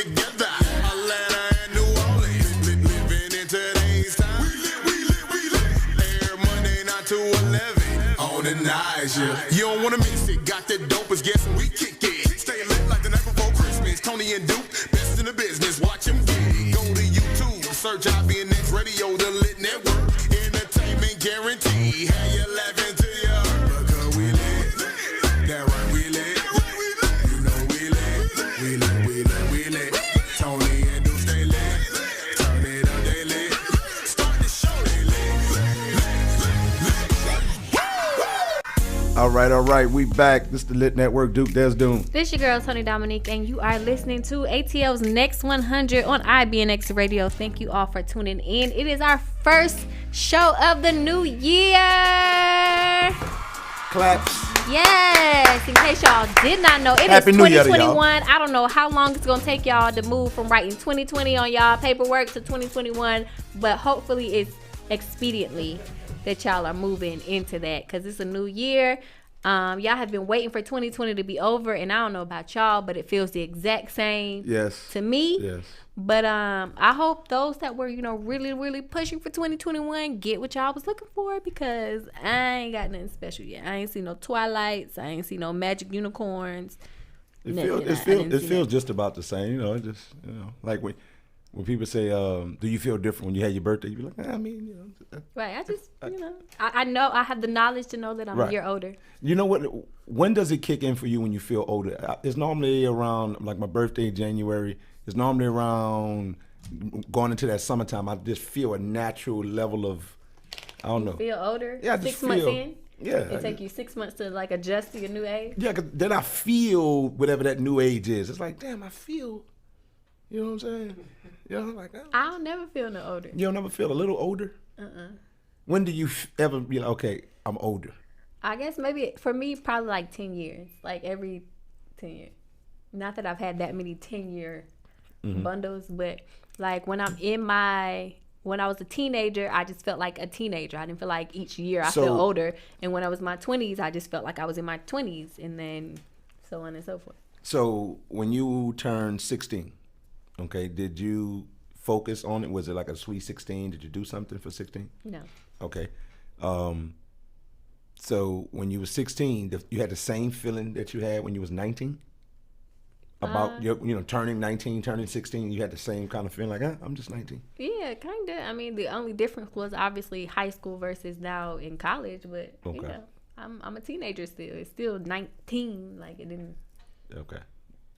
together. Atlanta and New Orleans, living in today's time. We lit. Air Monday 9 to 11 on the night shift. You don't wanna miss it. Got the dopest guess and we kick it. Stay lit like the night before Christmas. Toni and Duke, best in the business. Watch them get it. Go to YouTube, search IBNX Radio, the Lit Network. Entertainment guarantee. Have you laughing to your hurt? Because we lit. That right, we lit. You know we lit. Toni and Duke stay lit. Turn it up, they lit. Start the show, they lit. All right. We back. This is the Lit Network. Duke, there's Doom. This your girl, Toni Dominique, and you are listening to ATL's Next 100 on IBNX Radio. Thank you all for tuning in. It is our first show of the new year. Claps. Yes, in case y'all did not know, it Happy is New Year to 2021. I don't know how long it's going to take y'all to move from writing 2020 on y'all paperwork to 2021, but hopefully it's expediently that y'all are moving into that because it's a new year. Y'all have been waiting for 2020 to be over, and I don't know about y'all, but it feels the exact same to me. Yes. But I hope those that were, really, really pushing for 2021 get what y'all was looking for, because I ain't got nothing special yet. I ain't seen no Twilights. I ain't seen no magic unicorns. It feels just about the same, like when people say, do you feel different when you had your birthday? You be like, Right. I just, I know I have the knowledge to know that I'm a year older. You know what? When does it kick in for you when you feel older? It's normally around, like my birthday in January. It's normally around going into that summertime. I just feel a natural level of, I don't know. Feel older? Yeah, 6 months in? Yeah. It take you 6 months to like adjust to your new age? Yeah, 'cause then I feel whatever that new age is. It's like, damn, I feel, you know what I'm saying? Like that. I don't never feel no older. You don't never feel a little older? When do you ever be like, okay, I'm older? I guess maybe for me, probably like 10 years. Like every 10 years. Not that I've had that many 10-year bundles, but like when I was a teenager, I just felt like a teenager. I didn't feel like each year I felt older. And when I was in my 20s, I just felt like I was in my 20s, and then so on and so forth. So when you turned 16, okay, did you focus on it? Was it like a sweet 16? Did you do something for 16? No. Okay. So when you were 16, you had the same feeling that you had when you was 19? About turning 19, turning 16, you had the same kind of feeling like, I'm just 19. Yeah, kind of. I mean, the only difference was obviously high school versus now in college, but I'm a teenager still. It's still 19, like it didn't. Okay.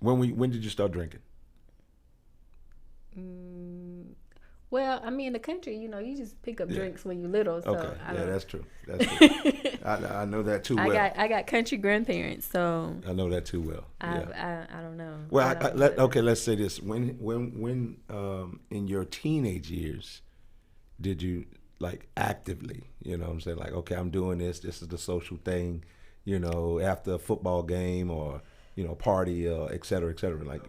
When did you start drinking? Well, I mean, in the country, you just pick up drinks when you're little. So okay. That's true. I know that too well. I got country grandparents, so I know that too well. I don't know. Well, let's say this: when in your teenage years, did you like actively? You know what I'm saying? Like, okay, I'm doing this. This is the social thing. After a football game or party, et cetera, et cetera. Like,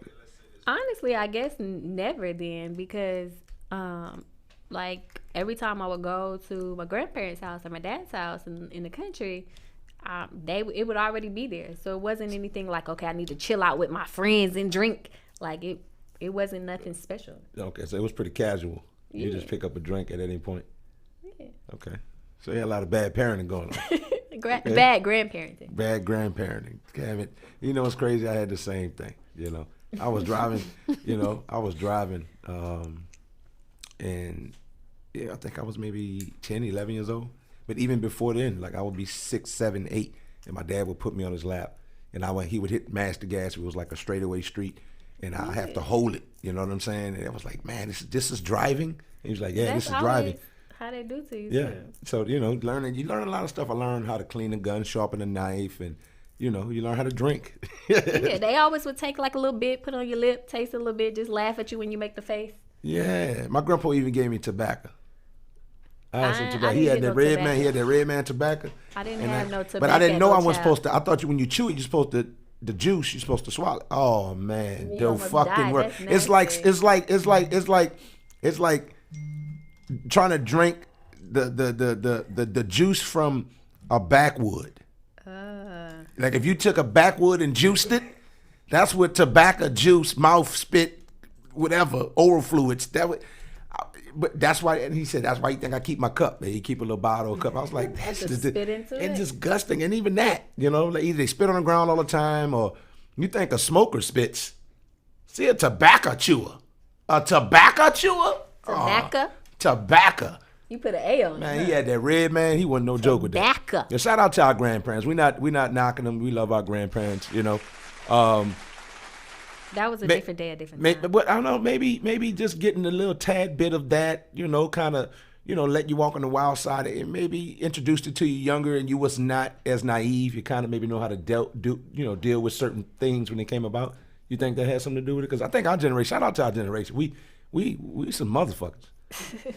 honestly, I guess never then, because like every time I would go to my grandparents' house or my dad's house in the country, it would already be there. So it wasn't anything like, okay, I need to chill out with my friends and drink. Like it wasn't nothing special. Okay, so it was pretty casual. You just pick up a drink at any point. Yeah. Okay, so you had a lot of bad parenting going on. Bad grandparenting. Bad grandparenting. Damn it. It's crazy. I had the same thing. I was driving. And I think I was maybe 10, 11 years old. But even before then, like I would be 6, 7, 8, and my dad would put me on his lap, and he would hit mash the gas. It was like a straightaway street, and I have to hold it. You know what I'm saying? And I was like, man, this is driving. And he was like, yeah, this is driving. How they do to you? Yeah. Too. So you learn a lot of stuff. I learned how to clean a gun, sharpen a knife, and you learn how to drink. Yeah, they always would take like a little bit, put on your lip, taste a little bit, just laugh at you when you make the face. Yeah, my grandpa even gave me tobacco. I had some tobacco. He had that red man. He had that red man tobacco. I didn't have no tobacco. But I didn't know I wasn't supposed to. I thought when you chew it, you're supposed to. The juice you're supposed to swallow. Oh man, the fucking work. It's like trying to drink the juice from a backwood. Like if you took a backwood and juiced it, that's what tobacco juice, mouth spit, whatever, oral fluids. But that's why, and he said, that's why you think I keep my cup. He keep a little bottle or cup. I was like, that's just spit into it. disgusting. And even that, like either they spit on the ground all the time, or you think a smoker spits. See, a tobacco chewer. A tobacco chewer? Tobacco? Tobacco. You put an A on it. Man, he had that red, man. He wasn't no joke with that. Tobacco. Yeah, shout out to our grandparents. We not knocking them. We love our grandparents, That was a different day, a different time. But I don't know, maybe just getting a little tad bit of that, kind of, let you walk on the wild side. It maybe introduced it to you younger and you was not as naive. You kind of maybe know how to deal with certain things when they came about. You think that had something to do with it? Because I think our generation, shout out to our generation, we some motherfuckers.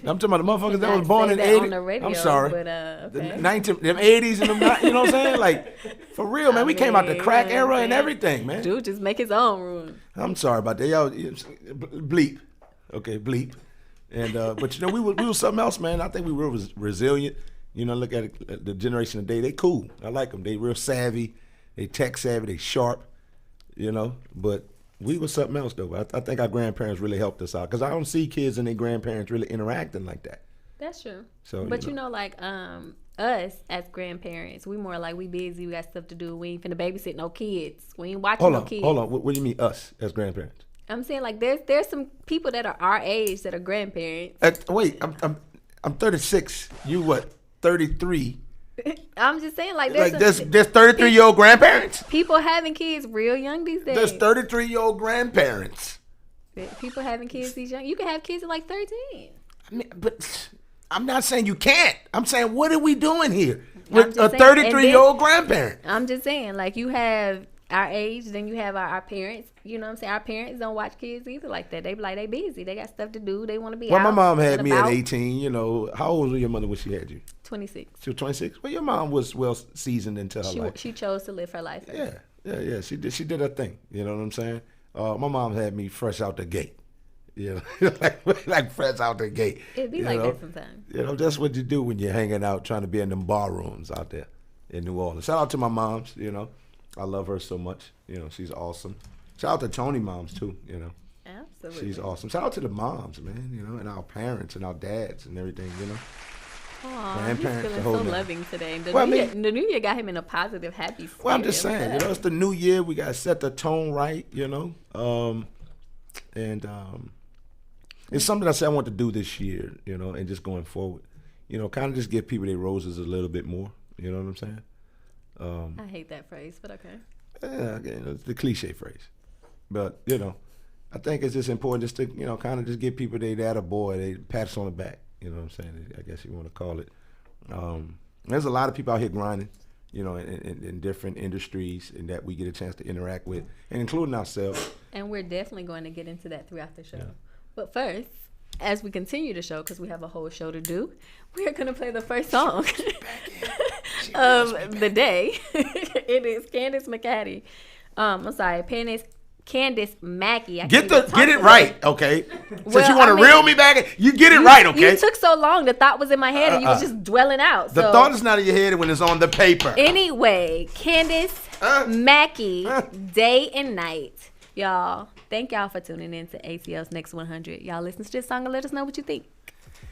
I'm talking about the motherfuckers that was born in the 80s. On the radio, I'm sorry. But, okay. Them 80s and them, you know what I'm saying? Like, for real, man. We came out the crack era and everything, man. Dude, just make his own rule. I'm sorry about that. Y'all, bleep. Okay, bleep. And, but, we were something else, man. I think we were resilient. Look at the generation today. They cool. I like them. They real savvy. They tech savvy. They sharp, But we was something else, though. I think our grandparents really helped us out because I don't see kids and their grandparents really interacting like that. That's true. So, but like us as grandparents, we more like we busy. We got stuff to do. We ain't finna babysit no kids. We ain't watching no kids. Hold on. What do you mean us as grandparents? I'm saying like there's some people that are our age that are grandparents. Wait, I'm 36. You what? 33. I'm just saying, like there's 33-year-old grandparents. People having kids real young these days. There's 33-year-old grandparents. People having kids these young. You can have kids at like 13. I mean, but I'm not saying you can't. I'm saying, what are we doing here with a 33-year-old grandparent? I'm just saying, like you have our age, then you have our parents. You know what I'm saying? Our parents don't watch kids either like that. They be like, they busy. They got stuff to do. They want to be out. Well, my mom had me at 18. How old was your mother when she had you? 26. She was 26? Well, your mom was well seasoned into her life. She chose to live her life. Yeah. She did her thing. You know what I'm saying? My mom had me fresh out the gate. Like fresh out the gate. It be like that sometimes. That's what you do when you're hanging out trying to be in them bar rooms out there in New Orleans. Shout out to my moms, I love her so much. She's awesome. Shout out to Toni moms too, Absolutely. She's awesome. Shout out to the moms, man, and our parents and our dads and everything, Aww, he's feeling so loving today. The new year got him in a positive, happy state. Well, I'm just saying, it's the new year. We got to set the tone right, it's something I said I want to do this year, and just going forward, kind of just give people their roses a little bit more. You know what I'm saying? I hate that phrase, but okay. Yeah, it's the cliche phrase. But, I think it's just important just to, kind of just give people their attaboy, they pat us on the back. You know what I'm saying? I guess you want to call it. There's a lot of people out here grinding, in different industries and that we get a chance to interact with, and including ourselves. And we're definitely going to get into that throughout the show. Yeah. But first, as we continue the show, because we have a whole show to do, we are going to play the first song of the day. It is Candice McCaddy. I'm sorry, Candice Mackey. Get it right, okay? Since you want to reel me back, you get it right, okay? You took so long, the thought was in my head and you was just dwelling out. The thought is not in your head when it's on the paper. Anyway, Candice Mackey, Day and Night. Y'all, thank y'all for tuning in to ATL's Next 100. Y'all listen to this song and let us know what you think.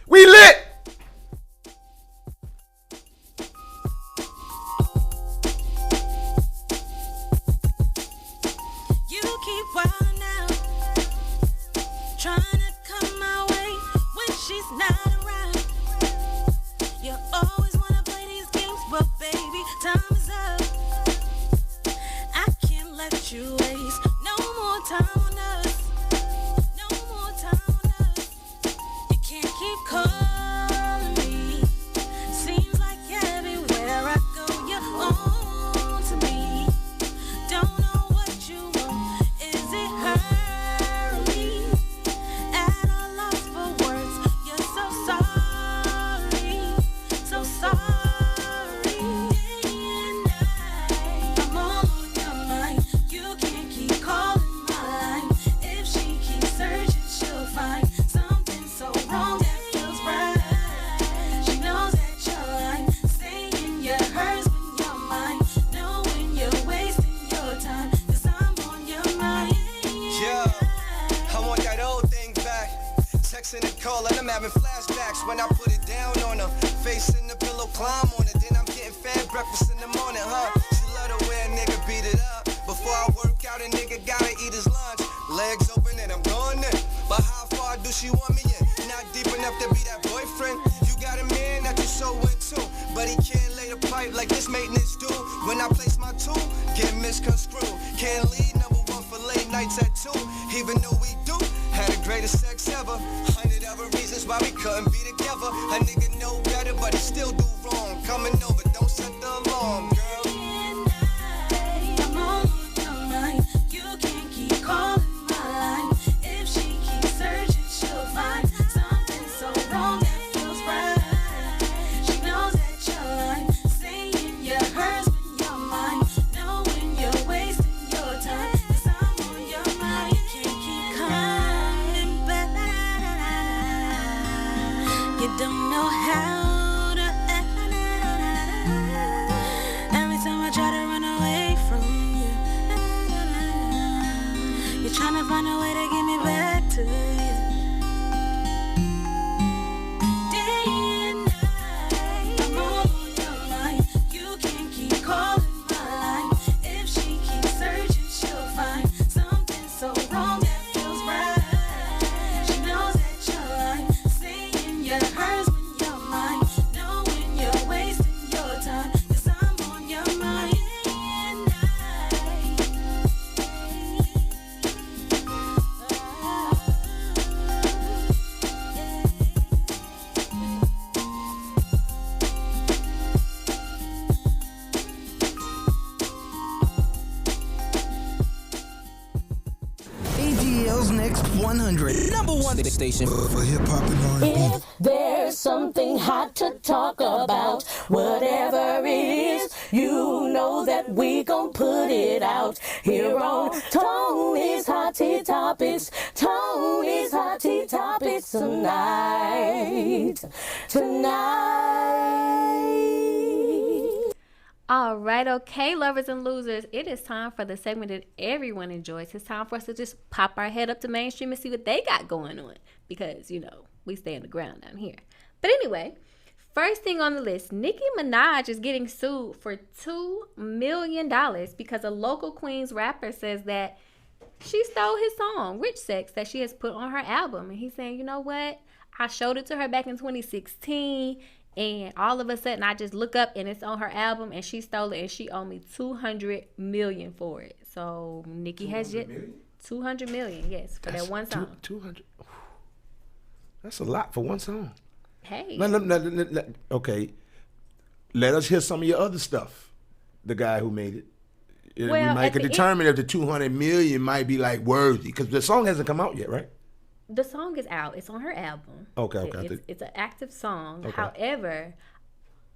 We lit! Trying to come my way when she's not around. You always wanna play these games, but baby, time is up. I can't let you waste no more time on us. No more time on us. You can't keep calling. nights in the cold and I'm having flashbacks when I put it down on her. Face in the pillow, climb on it. Then I'm getting fat breakfast in the morning, huh? She love the way a nigga beat it up. Before I work out, a nigga gotta eat his lunch. Legs open and I'm going in. But how far do she want me in? Not deep enough to be that boyfriend. You got a man that you so into, but he can't lay the pipe like this maintenance do. When I place my tool, get misconstrued. Can't lead number one for late nights at 2. Even though we do had the greatest sex ever. 100 other reasons why we couldn't be together. A nigga know better, but he still do wrong. Coming over, don't set the alarm, girl. I'm on your mind. You can't keep calling my line. If she keeps searching, she'll find something so wrong that feels right. She knows that you're lying, saying you're hers when you're mine, knowing you're wasting your time. 'Cause I'm on your mind. You can't keep coming back. You don't know how to act. Every time I try to run away from you, you're trying to find a way to get me back to you. Day and night, I'm on your mind. You can't keep calling my line. If she keeps searching, she'll find something so wrong that feels right. She knows that you're lying, saying you're hers when you're mine, knowing you're wasting your time. 'Cause I'm on your mind day and night. AGL's Next 100. Number one station for hip hop and R&B. If there's something hot to talk about, whatever it is, you know that we gon' put it out here on Tony's Hot Tea Topics. Tony's Hot Tea Topics tonight. All right, okay, lovers and losers, it is time for the segment that everyone enjoys. It's time for us to just pop our head up to mainstream and see what they got going on because, you know, we stay on the ground down here. But anyway, first thing on the list, Nicki Minaj is getting sued for $2 million because a local Queens rapper says that she stole his song, Rich Sex, that she has put on her album. And he's saying, you know what? I showed it to her back in 2016. And all of a sudden, I just look up and it's on her album, and she stole it, and she owed me $200 million for it. So Nicki has just $200 million, yes, for that one song. 200. That's a lot for one song. Hey, Okay, let us hear some of your other stuff. The guy who made it. Well, we might at could the determine if the 200 million might be like worthy because the song hasn't come out yet, right? the song is out. It's on her album. Okay. It's an active song. Okay. However,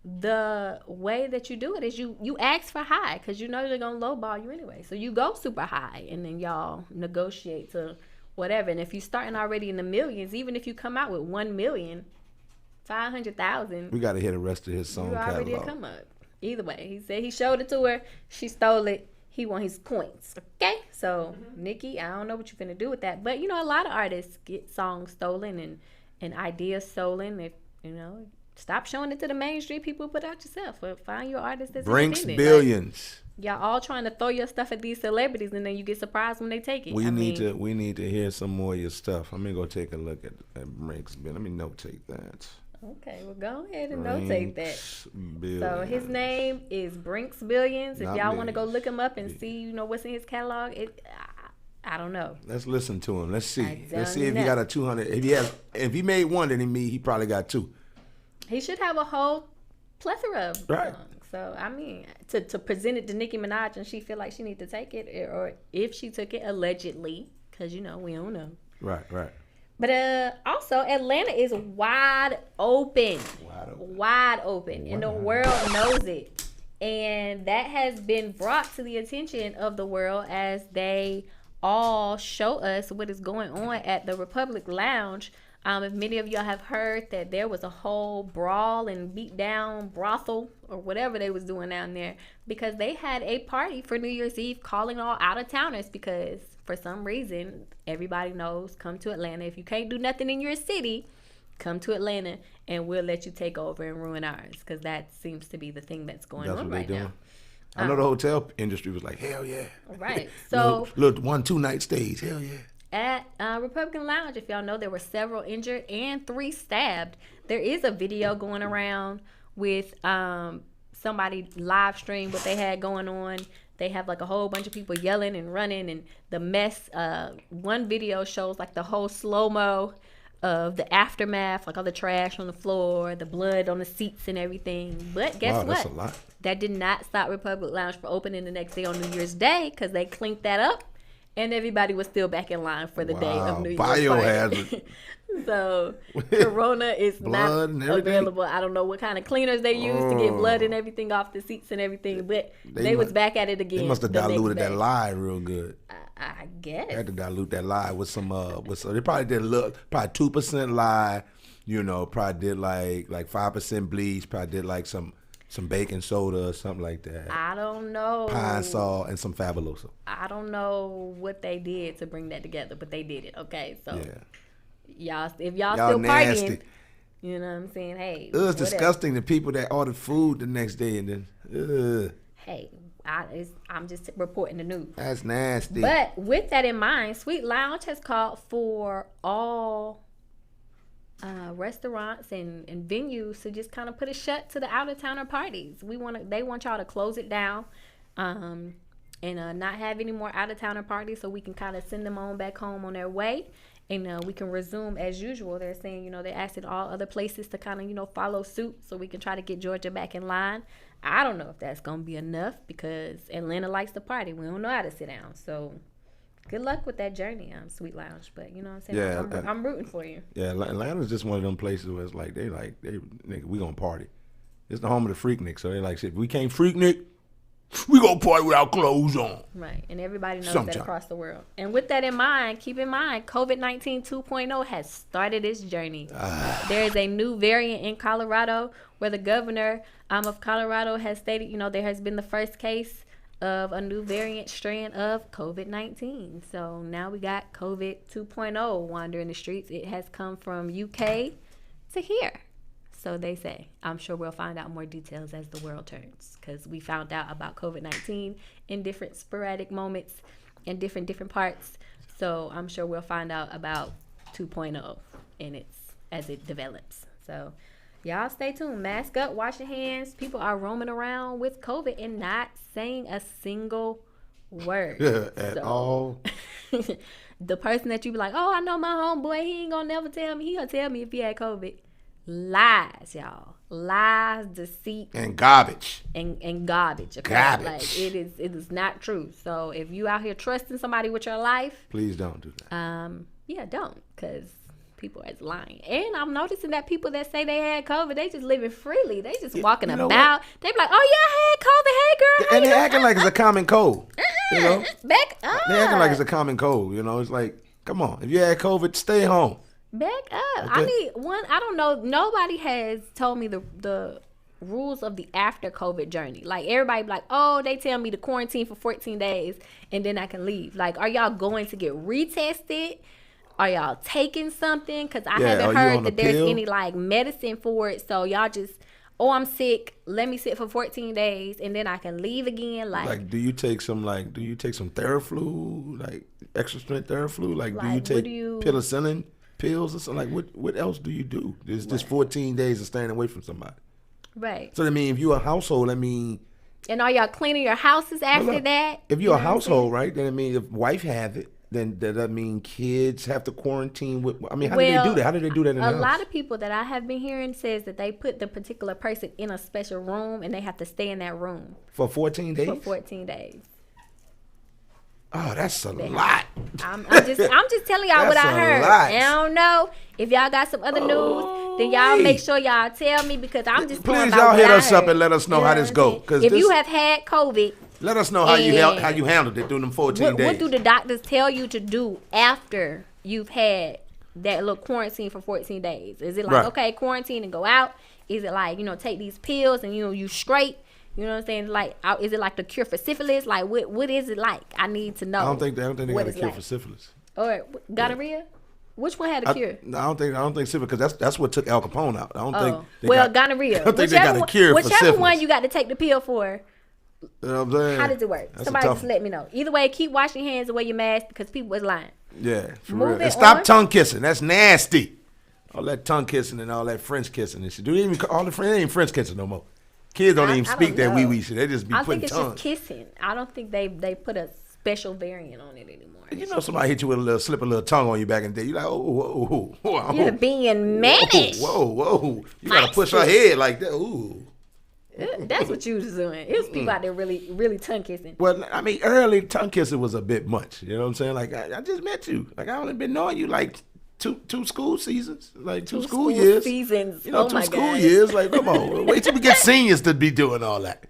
the way that you do it is you ask for high because you know they're gonna lowball you anyway. So you go super high and then y'all negotiate to whatever. And if you're starting already in the millions, even if you come out with 1,500,000, we got to hear the rest of his song you already catalog. come up. Either way, he said he showed it to her. She stole it. He won his points. Okay, so Nicki, I don't know what you're gonna do with that, but you know a lot of artists get songs stolen and ideas stolen. If you know, stop showing it to the mainstream people. Put out yourself. Or find your artist that's Brinks independent. billions. Like, y'all all trying to throw your stuff at these celebrities, and then you get surprised when they take it. We need to hear some more of your stuff. I'm gonna go take a look at Brinks billions. Let me notate that. Okay, well go ahead and notate that. Billions. So his name is Brinks Billions. If Not y'all want to go millions. look him up and see, you know, what's in his catalog, I don't know. Let's listen to him. Let's see. I Let's see don't if he know. got a 200. If he made one, then he probably got two. He should have a whole plethora of Right. songs. So I mean, to present it to Nicki Minaj and she feel like she need to take it, or if she took it allegedly, because you know we don't know. Right. But also Atlanta is wide open, and the world knows it. And that has been brought to the attention of the world as they all show us what is going on at the Republic Lounge. If many of y'all have heard that there was a whole brawl and beat down brothel or whatever they was doing down there because they had a party for New Year's Eve calling all out of towners because for some reason, everybody knows, come to Atlanta. If you can't do nothing in your city, come to Atlanta and we'll let you take over and ruin ours, because that seems to be the thing that's going on right now. I know the hotel industry was like, hell yeah. Right. So, look, 1-2 night stays, hell yeah. At Republican Lounge, if y'all know, there were several injured and 3 stabbed. There is a video going around with somebody live stream what they had going on. They have like a whole bunch of people yelling and running and the mess. One video shows like the whole slow-mo of the aftermath, like all the trash on the floor, the blood on the seats and everything. But guess what? That's a lot. That did not stop Republic Lounge from opening the next day on New Year's Day, because they cleaned that up and everybody was still back in line for the day of New Year's. Biohazard. So Corona is not available. I don't know what kind of cleaners they use to get blood and everything off the seats and everything, but they was back at it again. They must have diluted that lye real good. I guess. They had to dilute that lye with some they probably did probably 2% lye, probably did like 5% bleach, probably did like some baking soda or something like that. I don't know. Pine salt and some Fabuloso. I don't know what they did to bring that together, but they did it. Okay, so y'all, if y'all still nasty. partying, you know what I'm saying? Hey, it was disgusting. The people that ordered food the next day and then, hey, I'm just reporting the news. That's nasty. But with that in mind, Sweet Lounge has called for all restaurants and venues to just kind of put a shut to the out-of-towner parties. They want y'all to close it down, and not have any more out-of-towner parties, so we can kind of send them on back home on their way, and we can resume as usual. They're saying, they're asking all other places to kind of, follow suit, so we can try to get Georgia back in line. I don't know if that's going to be enough, because Atlanta likes to party. We don't know how to sit down. So good luck with that journey, Sweet Lounge. But you know what I'm saying? Yeah, I'm rooting for you. Yeah, Atlanta's just one of them places where it's like, nigga, we going to party. It's the home of the Freaknik. So they like, shit, we can't Freaknik, we going to party without clothes on. Right. And everybody knows that across the world. And with that in mind, keep in mind, COVID-19 2.0 has started its journey. There is a new variant in Colorado where the governor of Colorado has stated, there has been the first case of a new variant strand of COVID-19. So now we got COVID 2.0 wandering the streets. It has come from UK to here. So they say. I'm sure we'll find out more details as the world turns, because we found out about COVID-19 in different sporadic moments in different parts. So I'm sure we'll find out about 2.0 as it develops. So y'all stay tuned. Mask up, wash your hands. People are roaming around with COVID and not saying a single word. At all. The person that you be like, oh, I know my homeboy, he ain't gonna never tell me. He gonna tell me if he had COVID. Lies, y'all. Lies, deceit, and garbage. And garbage. Okay? Garbage. Like it is not true. So if you out here trusting somebody with your life, please don't do that. Don't, because people is lying. And I'm noticing that people that say they had COVID, they just living freely. They just walking about. They be like, oh yeah, I had COVID. Hey girl. And they acting like it's a common cold. Back up. They acting like it's a common cold. It's like, come on. If you had COVID, stay home. Back up. Okay. I need one. I don't know. Nobody has told me the rules of the after COVID journey. Like everybody be like, oh, they tell me to quarantine for 14 days and then I can leave. Like, are y'all going to get retested? Are y'all taking something? Because I haven't heard that there's any like medicine for it. So y'all just, oh, I'm sick. Let me sit for 14 days and then I can leave again. Like do you take some Theraflu, like extra strength Theraflu? Like do you take penicillin pills or something? Like what else do you do? There's just 14 days of staying away from somebody. Right. So if you're a household, and are y'all cleaning your houses after that? If you're a household, right, then if wife have it, then does that mean kids have to quarantine with? How do they do that? How do they do that in the house? A lot of people that I have been hearing says that they put the particular person in a special room and they have to stay in that room for 14 days. For 14 days. Oh, that's a lot. I'm just telling y'all what I heard. I don't know if y'all got some other news. Then y'all make sure y'all tell me, because I'm just please y'all hit us up and let us know how this go. Because if you have had COVID, let us know how you handled it during them 14 days. What do the doctors tell you to do after you've had that little quarantine for 14 days? Is it like okay, quarantine and go out? Is it like take these pills and you straight? You know what I'm saying? Like, is it like the cure for syphilis? Like, what is it like? I need to know. I don't think they got a cure like. for syphilis. Or gonorrhea? Yeah. Which one had a cure? No, I don't think syphilis, because that's what took Al Capone out. I don't think. Gonorrhea. I don't think they got a cure for syphilis. Whichever one you got to take the pill for. You know what I'm saying? How does it work? Somebody just let me know. Either way, keep washing your hands and wear your mask because people was lying. Yeah, for real. And stop tongue kissing. That's nasty. All that tongue kissing and all that French kissing and shit. Do they even all the French? They ain't French kissing no more. Kids don't even speak that wee shit. They just be putting tongue. I think it's just kissing. I don't think they put a special variant on it anymore. You know, somebody hit you with slip a little tongue on you back in the day. You're like, whoa. You're being managed. Whoa. You got to push her head like that. Ooh. That's what you was doing. It was people out there really, really tongue kissing. Well, I mean, early tongue kissing was a bit much. You know what I'm saying? Like, I just met you. Like, I only been knowing you like two school seasons, like two school years. Seasons. You know, 2 school years. Like, come on, wait till we get seniors to be doing all that.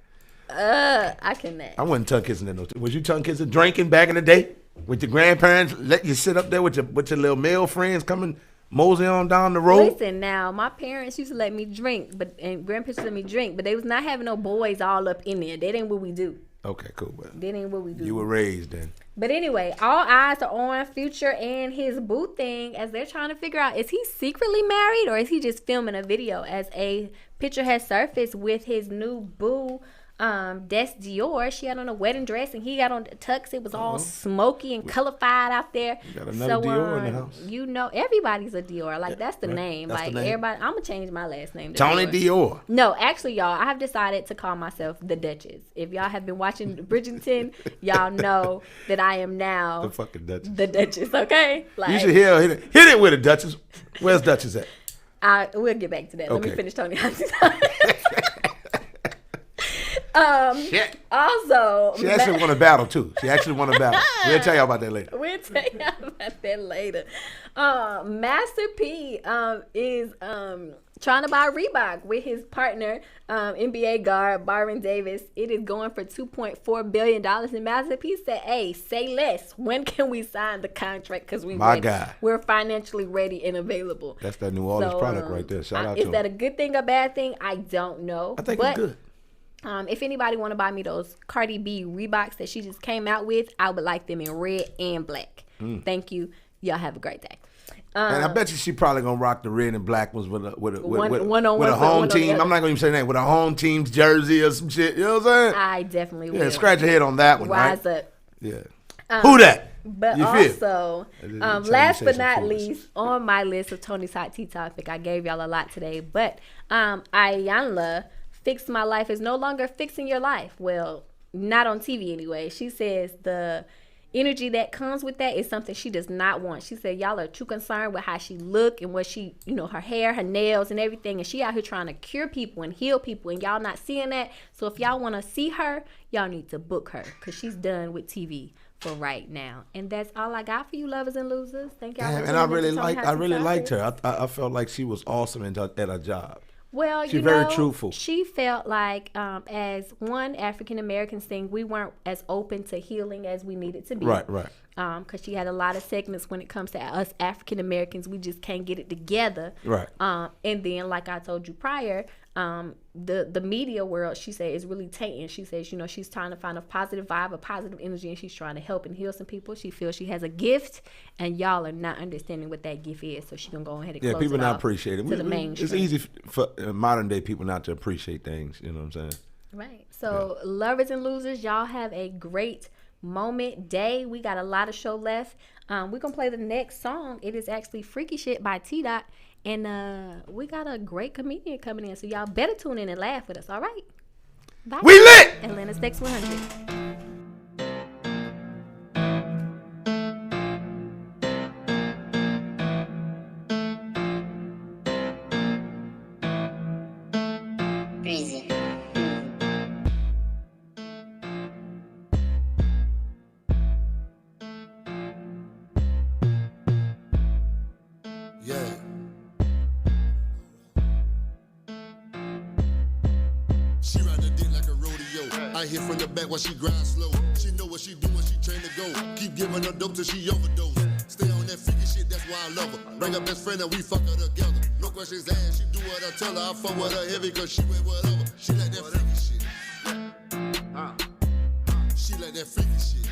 I cannot. I wasn't tongue kissing in no. Was you tongue kissing, drinking back in the day? With your grandparents let you sit up there with your little male friends coming mosey on down the road? Listen, now my parents used to let me drink, and grandparents let me drink, but they was not having no boys all up in there. That ain't what we do. Okay, cool. Well, that ain't what we do. You were raised then. But anyway, all eyes are on Future and his boo thing as they're trying to figure out, is he secretly married or is he just filming a video? As a picture has surfaced with his new boo, Des Dior. She had on a wedding dress and he got on the tux. It was all smoky and colorified out there. You got another Dior in the house. You know, everybody's a Dior. Like, that's the name. That's like, the name. everybody, I'm going to change my last name to Toni Dior. No, actually, y'all, I have decided to call myself the Duchess. If y'all have been watching Bridgerton, y'all know that I am now the fucking Duchess. The Duchess, okay? Like, you should hit it with a Duchess. Where's Duchess at? We'll get back to that. Okay. Let me finish Toni. Shit. Also, she actually won a battle too. We'll tell y'all about that later. Master P is trying to buy Reebok with his partner, NBA guard Byron Davis. It is going for $2.4 billion. And Master P said, "Hey, say less. When can we sign the contract? Because we're financially ready and available." That's that New Orleans product right there. Shout out to him. Is that a good thing or bad thing? I don't know. I think it's good. If anybody want to buy me those Cardi B Reeboks that she just came out with, I would like them in red and black. Thank you. Y'all have a great day. And I bet you she probably gonna rock the red and black ones with a home team. I'm not gonna even say that, with a home team's jersey or some shit. You know what I'm saying? I definitely will. Yeah, scratch your head on that one. Rise right? up. Yeah. Who that? But you also, last but not least, on my list of Tony's hot tea topic, I gave y'all a lot today, but Ayanla, Fix My Life is no longer fixing your life. Well, not on TV anyway. She says the energy that comes with that is something she does not want. She said y'all are too concerned with how she look and what she, her hair, her nails and everything. And she out here trying to cure people and heal people and y'all not seeing that. So if y'all want to see her, y'all need to book her because she's done with TV for right now. And that's all I got for you, lovers and losers. Thank y'all. And I really liked her. I felt like she was awesome at her job. Well, she's very truthful. She felt like, as one African American thing, we weren't as open to healing as we needed to be. Right. Because she had a lot of segments when it comes to us African Americans, we just can't get it together. Right. And then, like I told you prior, the media world, she said, is really tainted. She says, she's trying to find a positive vibe, a positive energy, and she's trying to help and heal some people. She feels she has a gift, and y'all are not understanding what that gift is. So she's gonna go ahead and close people it not off appreciate it. To the mainstream. It's easy for modern day people not to appreciate things. You know what I'm saying? Right. So lovers and losers, y'all have a great moment day. We got a lot of show left. We're gonna play the next song. It is actually Freaky Shit by T-Dot. And we got a great comedian coming in, so y'all better tune in and laugh with us, all right? Bye. We lit! Atlanta's Next 100. Breezy. Yeah. She ride the dick like a rodeo. I hit from the back while she grind slow. She know what she doing, she trained to go. Keep giving her dope till she overdose. Stay on that freaky shit, that's why I love her. Bring her best friend and we fuck her together. No questions asked, she do what I tell her. I fuck with her heavy cause she with whatever. She like that freaky shit. She like that freaky shit.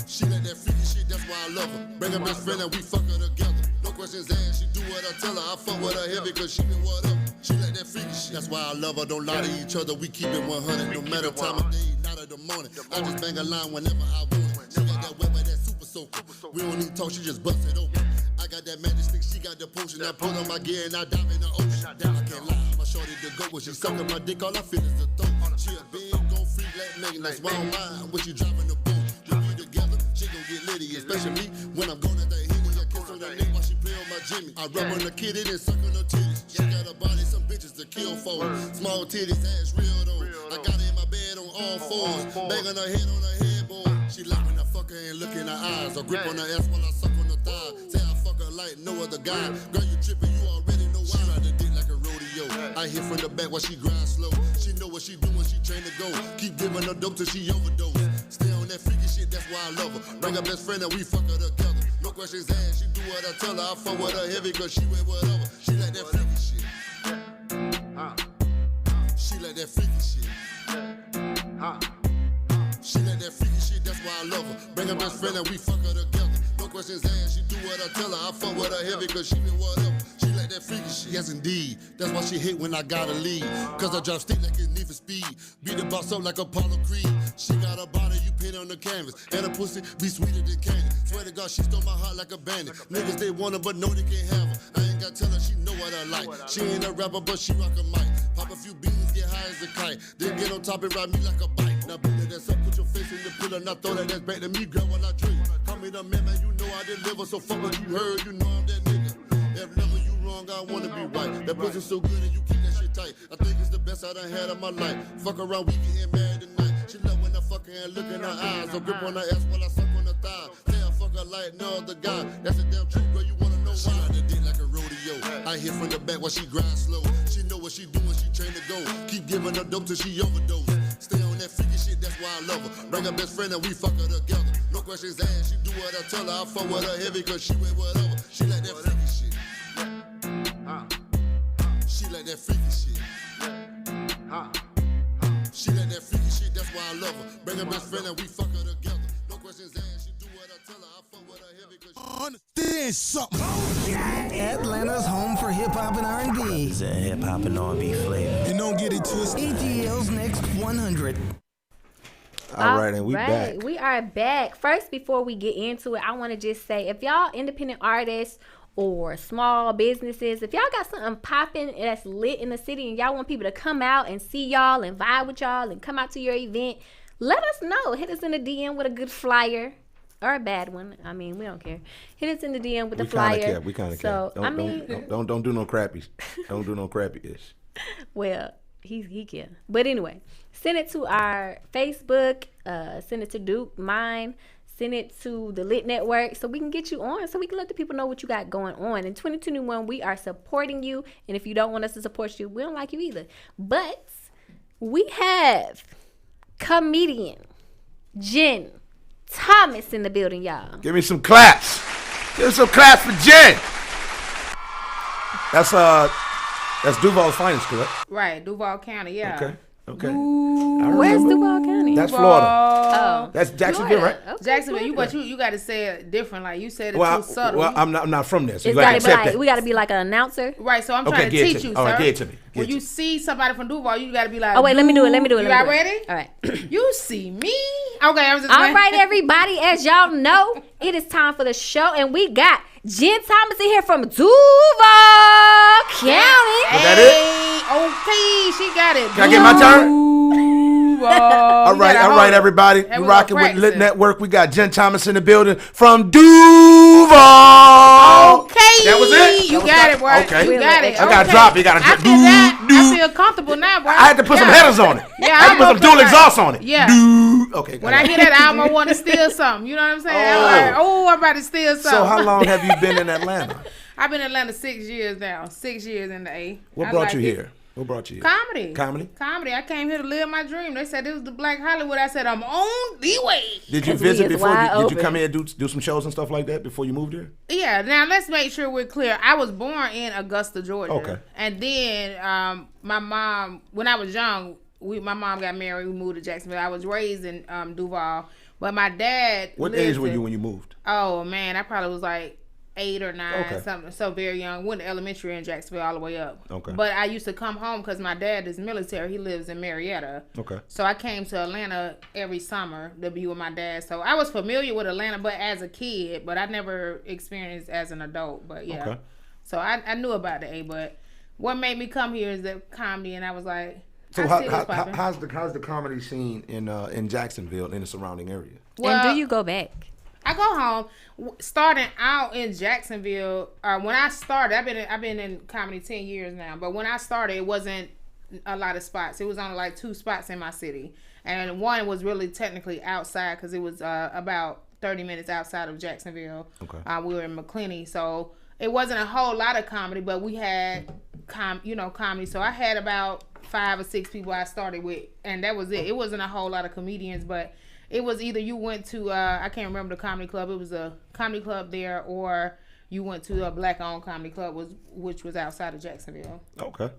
She like that freaky shit, that's why I love her. Bring her best friend and we fuck her together. No questions asked, she do what I tell her. I fuck with her heavy cause she been what up. She like that freaky shit, that's why I love her. Don't lie to each other, we keep it 100. No matter time of day, night or the morning. I just bang a line whenever I want it. She got that wet with that super soaker. We don't need talk, she just bust it open. I got that magic stick, she got the potion. I pull on my gear and I dive in the ocean. Damn, I can't lie, my shorty the go when she sucking my dick, all I feel is a throat. She a big gon' freak like Megan, that's why I don't mind when she driving the boat. When we together, she gon' get litty, especially me when I'm going at that Henny. I kiss on her neck while she play on my Jimmy. I rub on the kitty and suck on her titties. She got a body, some bitches to kill for. Small titties, ass real though. I got her in my bed on all fours, banging her head on her headboard. She like when I fuck her and look in her eyes, or grip on her ass while I suck on her thigh. Say I fuck her like no other guy. Girl, you tripping, you already know why. She ride the dick like a rodeo. I hit from the back while she grind slow. She know what she doing, she trained to go. Keep giving her dope till she overdose. Stay on that freaky shit, that's why I love her. Bring her best friend and we fuck her together. No questions asked, she do what I tell her. I fuck with her heavy cause she wear whatever. She like that freaky shit. She like that freaky shit. She like that freaky shit, that's why I love her. Bring her best friend and we fuck her together. No questions asked, she do what I tell her. I fuck with her heavy cause she been whatever. She like that freaky shit. Yes indeed, that's why she hate when I gotta leave. Cause I drive stick like it's Need for Speed. Beat the boss up like Apollo Creed. She got a body, you paint on the canvas. And her pussy be sweeter than candy. Swear to God, she stole my heart like a bandit. Niggas they want her but know they can't have her. I ain't gotta tell her, she know what I like. She ain't a rapper but she rock a mic. Pop a few beans, get high as a kite. Then get on top and ride me like a bike. Now put that ass up, put your face in the pillow. Now throw that ass back to me, girl, while I drink. Call me the man, you know I deliver. So fuck what you heard, you know I'm that nigga. If never you wrong, I wanna be right. That pussy so good and you keep that shit tight. I think it's the best I done had of my life. Fuck around, we getting married tonight. She love when I fuck her and look in her eyes. Or grip on her ass while I suck on her thigh. Say I fuck her like no other guy. That's a damn truth, girl, you wanna know why? She ride the dick like a rodeo. I hit from the back while she grind slow. She know what she doing, she trained to go. Keep giving her dope till she overdose. Stay on that freaky shit, that's why I love her. Bring her best friend and we fuck her together. No questions asked, she do what I tell her. I fuck with her heavy cause she wear whatever. She like that freaky shit. She like that freaky shit. She like that freaky shit, that's why I love her. Bring her best friend and we fuck her together. No questions asked, she do what I tell her. I fuck with her heavy cause she Understand something. Atlanta's home for hip hop and R&B. It's a hip hop and R&B flavor. And don't get it twisted. ATL's Next 100. All right, and we back. We are back. First, before we get into it, I want to just say, if y'all independent artists or small businesses, if y'all got something popping that's lit in the city and y'all want people to come out and see y'all and vibe with y'all and come out to your event, let us know. Hit us in the DM with a good flyer. Or a bad one. I mean, we don't care. Hit us in the DM with the flyer. We kind of care. Don't do no crappies. Don't do no crappy-ish. Well, he can. But anyway, send it to our Facebook. Send it to Duke, mine. Send it to the L.I.T.T Netwrk so we can get you on, so we can let the people know what you got going on. In 2021, we are supporting you. And if you don't want us to support you, we don't like you either. But we have comedian Jen Thomas in the building, y'all. Give me some claps. Give me some claps for Jen. That's Duval's finest, correct? Right, Duval County, yeah. Okay. Where's Duval County? That's Florida. Oh. That's Jacksonville, right? Okay, Jacksonville. You got to say it different. Like you said it too subtle. Well, I'm not from there, so we got to be like an announcer. Right, so I'm trying to teach you, sir. All right, get it to me. When you see somebody from Duval, you got to be like, oh, wait, let me do it. You all ready? All right. You see me? Okay, all right, everybody. As y'all know, it is time for the show, and we got Jen Thomas in here from Duval County. Was that it? Okay, she got it. Can I get my turn? All right, everybody. We rocking with L.I.T.T Netwrk. We got Jen Thomas in the building from Duval. Okay. That was it? You got it, boy. Okay. You got it. I got to drop it. I feel comfortable now, boy. I had to put some headers on it. Yeah, I had to put some dual exhaust on it. Yeah. Okay. When I hear that album, I want to steal something. You know what I'm saying? I'm like, I'm about to steal something. So how long have you been in Atlanta? I've been in Atlanta 6 years now. 6 years in the A. What brought you here? What brought you here? Comedy. I came here to live my dream. They said this was the Black Hollywood. I said, I'm on the way. Did you visit before? Did you come here and do some shows and stuff like that before you moved here? Yeah. Now, let's make sure we're clear. I was born in Augusta, Georgia. Okay. And then my mom, when I was young, my mom got married. We moved to Jacksonville. I was raised in Duval, but my dad. What age were you when you moved? Oh man, I probably was like 8 or 9, something. So very young. Went to elementary in Jacksonville all the way up. Okay. But I used to come home because my dad is military. He lives in Marietta. Okay. So I came to Atlanta every summer to be with my dad. So I was familiar with Atlanta, but as a kid, but I never experienced as an adult. But yeah. Okay. So I knew about the A, but what made me come here is the comedy, and I was like, so how's the comedy scene in Jacksonville and the surrounding area? Well, and do you go back? I go home. Starting out in Jacksonville, when I started, I've been in comedy 10 years now. But when I started, it wasn't a lot of spots. It was only like 2 spots in my city, and one was really technically outside because it was about 30 minutes outside of Jacksonville. Okay. We were in McClenny, so it wasn't a whole lot of comedy, but we had comedy. So I had about 5 or 6 people I started with, and that was it. It wasn't a whole lot of comedians, but it was either you went to, I can't remember the comedy club. It was a comedy club there, or you went to a black-owned comedy club, which was outside of Jacksonville. Okay.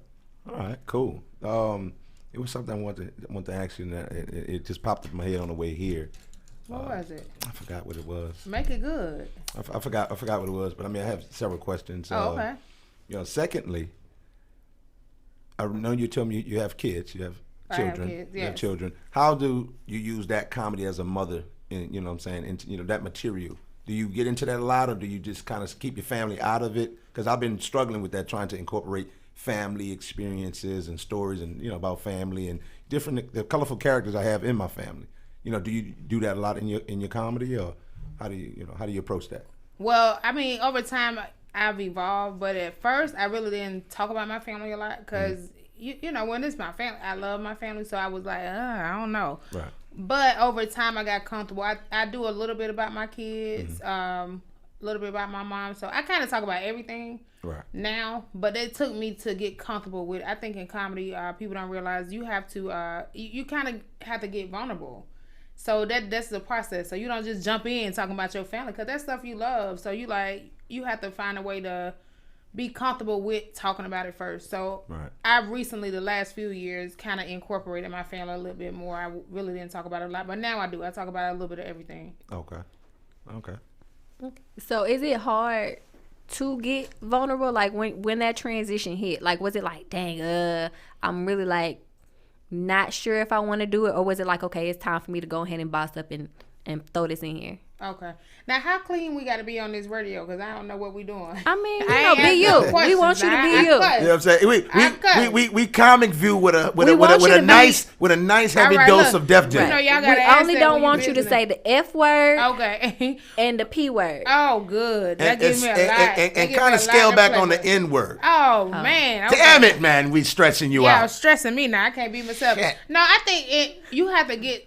All right, cool. It was something I wanted to ask you, and it just popped up in my head on the way here. What was it? I forgot what it was. Make it good. I forgot what it was, but I mean, I have several questions. Okay. Secondly, I know you told me you have kids. You have children. I have kids, yes. You have children. How do you use that comedy as a mother? In, you know what I'm saying? And that material. Do you get into that a lot, or do you just kind of keep your family out of it? Because I've been struggling with that, trying to incorporate family experiences and stories, and about family and the colorful characters I have in my family. Do you do that a lot in your comedy, or how do you approach that? Well, I mean, over time I've evolved, but at first I really didn't talk about my family a lot because when it's my family, I love my family, so I was like, I don't know. Right. But over time I got comfortable. I do a little bit about my kids, a little bit about my mom, so I kind of talk about everything now. But it took me to get comfortable with. I think in comedy, people don't realize you have to, you kind of have to get vulnerable. So that's the process. So you don't just jump in talking about your family, because that's stuff you love. So you have to find a way to be comfortable with talking about it first. So I've recently, the last few years, kind of incorporated my family a little bit more. I really didn't talk about it a lot, but now I do. I talk about it a little bit of everything. Okay. So is it hard to get vulnerable? Like when that transition hit, like was it like, dang, I'm really like not sure if I want to do it, or was it like, okay, it's time for me to go ahead and boss up and throw this in here? Okay. Now, how clean we got to be on this radio? Because I don't know what we doing. I mean, be you. We want you to be you. You know what I'm saying? We comic view with a nice heavy dose of Def Jam. Y'all we only don't want you to say the F word, and the P word. Oh, good. That gives me a lot. And kind of scale back on the N word. Oh man. Damn it, man. We stretching you out. Yeah, stressing me now. I can't be myself. No, I think you have to get.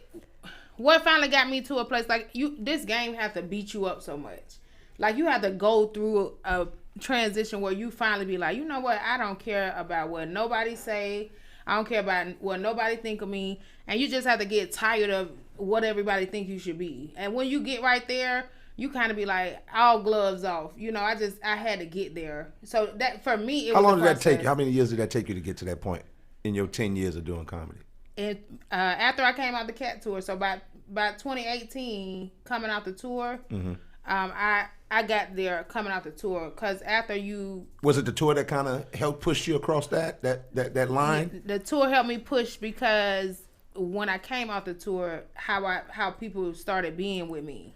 What finally got me to a place like this game has to beat you up so much. Like you have to go through a transition where you finally be like, you know what? I don't care about what nobody say. I don't care about what nobody think of me. And you just have to get tired of what everybody think you should be. And when you get right there, you kind of be like, all gloves off. I had to get there. So that for me, it was. How long did that take you? How many years did that take you to get to that point in your 10 years of doing comedy? After I came out the Cat tour, so about 2018, coming out the tour, I got there coming out the tour, because after you... Was it the tour that kind of helped push you across that line? The tour helped me push, because when I came out the tour, how people started being with me.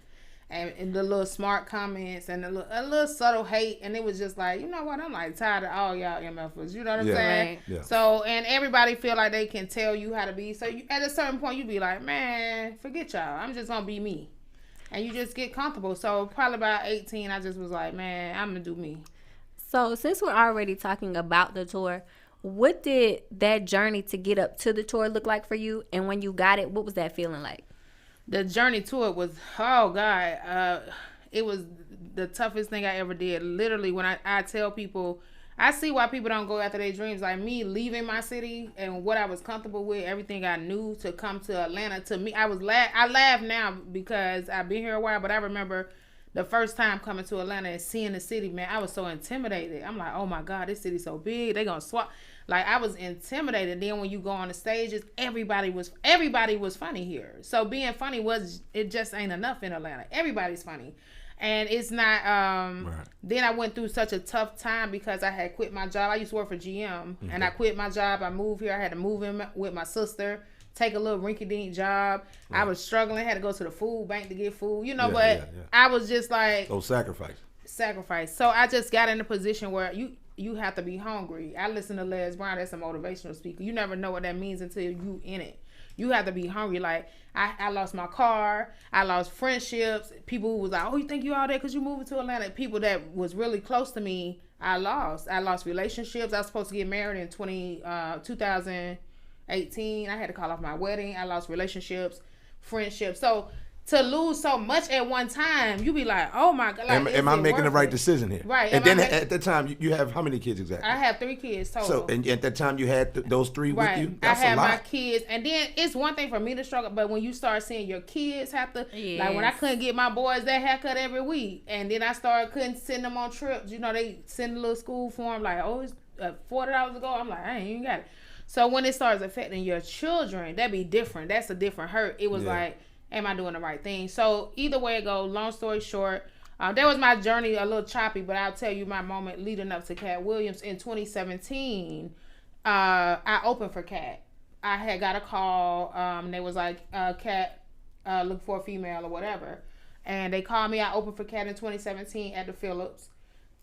And the little smart comments and a little subtle hate, and it was just like, you know what, I'm like tired of all y'all MFers, you know what I'm saying? Right. Yeah. So, and everybody feel like they can tell you how to be. So at a certain point, you be like, man, forget y'all. I'm just gonna be me, and you just get comfortable. So probably about 18, I just was like, man, I'm gonna do me. So since we're already talking about the tour, what did that journey to get up to the tour look like for you? And when you got it, what was that feeling like? The journey to it was, oh God, it was the toughest thing I ever did. Literally, when I tell people, I see why people don't go after their dreams. Like me leaving my city and what I was comfortable with, everything I knew, to come to Atlanta. To me, I laugh now because I've been here a while, but I remember the first time coming to Atlanta and seeing the city, man, I was so intimidated. I'm like, oh my God, this city's so big. They gonna swap. Like, I was intimidated. Then when you go on the stages, everybody was funny here. So being funny it just ain't enough in Atlanta. Everybody's funny. And it's not, Then I went through such a tough time because I had quit my job. I used to work for GM, and I quit my job. I moved here. I had to move in with my sister, take a little rinky-dink job. Right. I was struggling, had to go to the food bank to get food, I was just like... Oh, sacrifice. So I just got in a position where you have to be hungry. I listen to Les Brown, that's a motivational speaker. You never know what that means until you in it. You have to be hungry. Like, I lost my car. I lost friendships. People who was like, oh, you think you all there because you moving to Atlanta? People that was really close to me, I lost. I lost relationships. I was supposed to get married in 2018. I had to call off my wedding. I lost relationships, friendships. So to lose so much at one time, you be like, oh my God. Like, am I making the right decision here? Right. And then at that time, you have how many kids exactly? I have 3 kids total. So, and at that time, you had those 3 right. with you? That's I had my kids. And then it's one thing for me to struggle, but when you start seeing your kids have to, like when I couldn't get my boys that haircut every week, and then I couldn't send them on trips. They send a little school form, like, oh, it's $40 ago. I'm like, I ain't even got it. So when it starts affecting your children, that'd be different. That's a different hurt. It was like, am I doing the right thing? So either way it goes, long story short, that was my journey, a little choppy, but I'll tell you my moment leading up to Cat Williams. In 2017, I opened for Cat. I had got a call, and they was like, Cat, look for a female or whatever. And they called me. I opened for Cat in 2017 at the Phillips.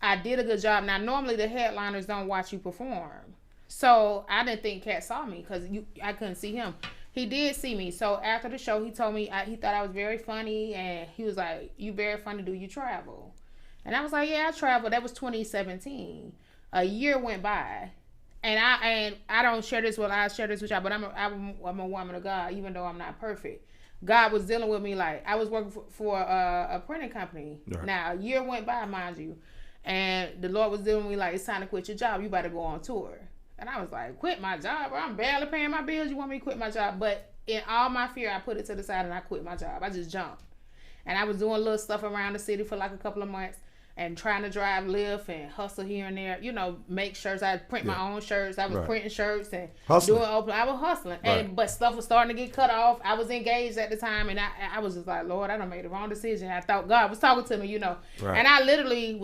I did a good job. Now, normally the headliners don't watch you perform. So I didn't think Cat saw me because I couldn't see him. He did see me. So after the show, he told me he thought I was very funny, and he was like, you very funny. Do you travel? And I was like, yeah, I travel. That was 2017. A year went by, and I don't share this with y'all, but I'm a woman of God, even though I'm not perfect. God was dealing with me like I was working for a printing company. Right. Now, a year went by, mind you, and the Lord was dealing with me like, it's time to quit your job. You better go on tour. And I was like, quit my job, bro. I'm barely paying my bills. You want me to quit my job? But in all my fear, I put it to the side and I quit my job. I just jumped. And I was doing little stuff around the city for like a couple of months and trying to drive Lyft and hustle here and there. Make shirts. I print my own shirts. I was printing shirts and doing open. I was hustling. Right. But stuff was starting to get cut off. I was engaged at the time. And I was just like, Lord, I done made the wrong decision. I thought God was talking to me, Right. And I literally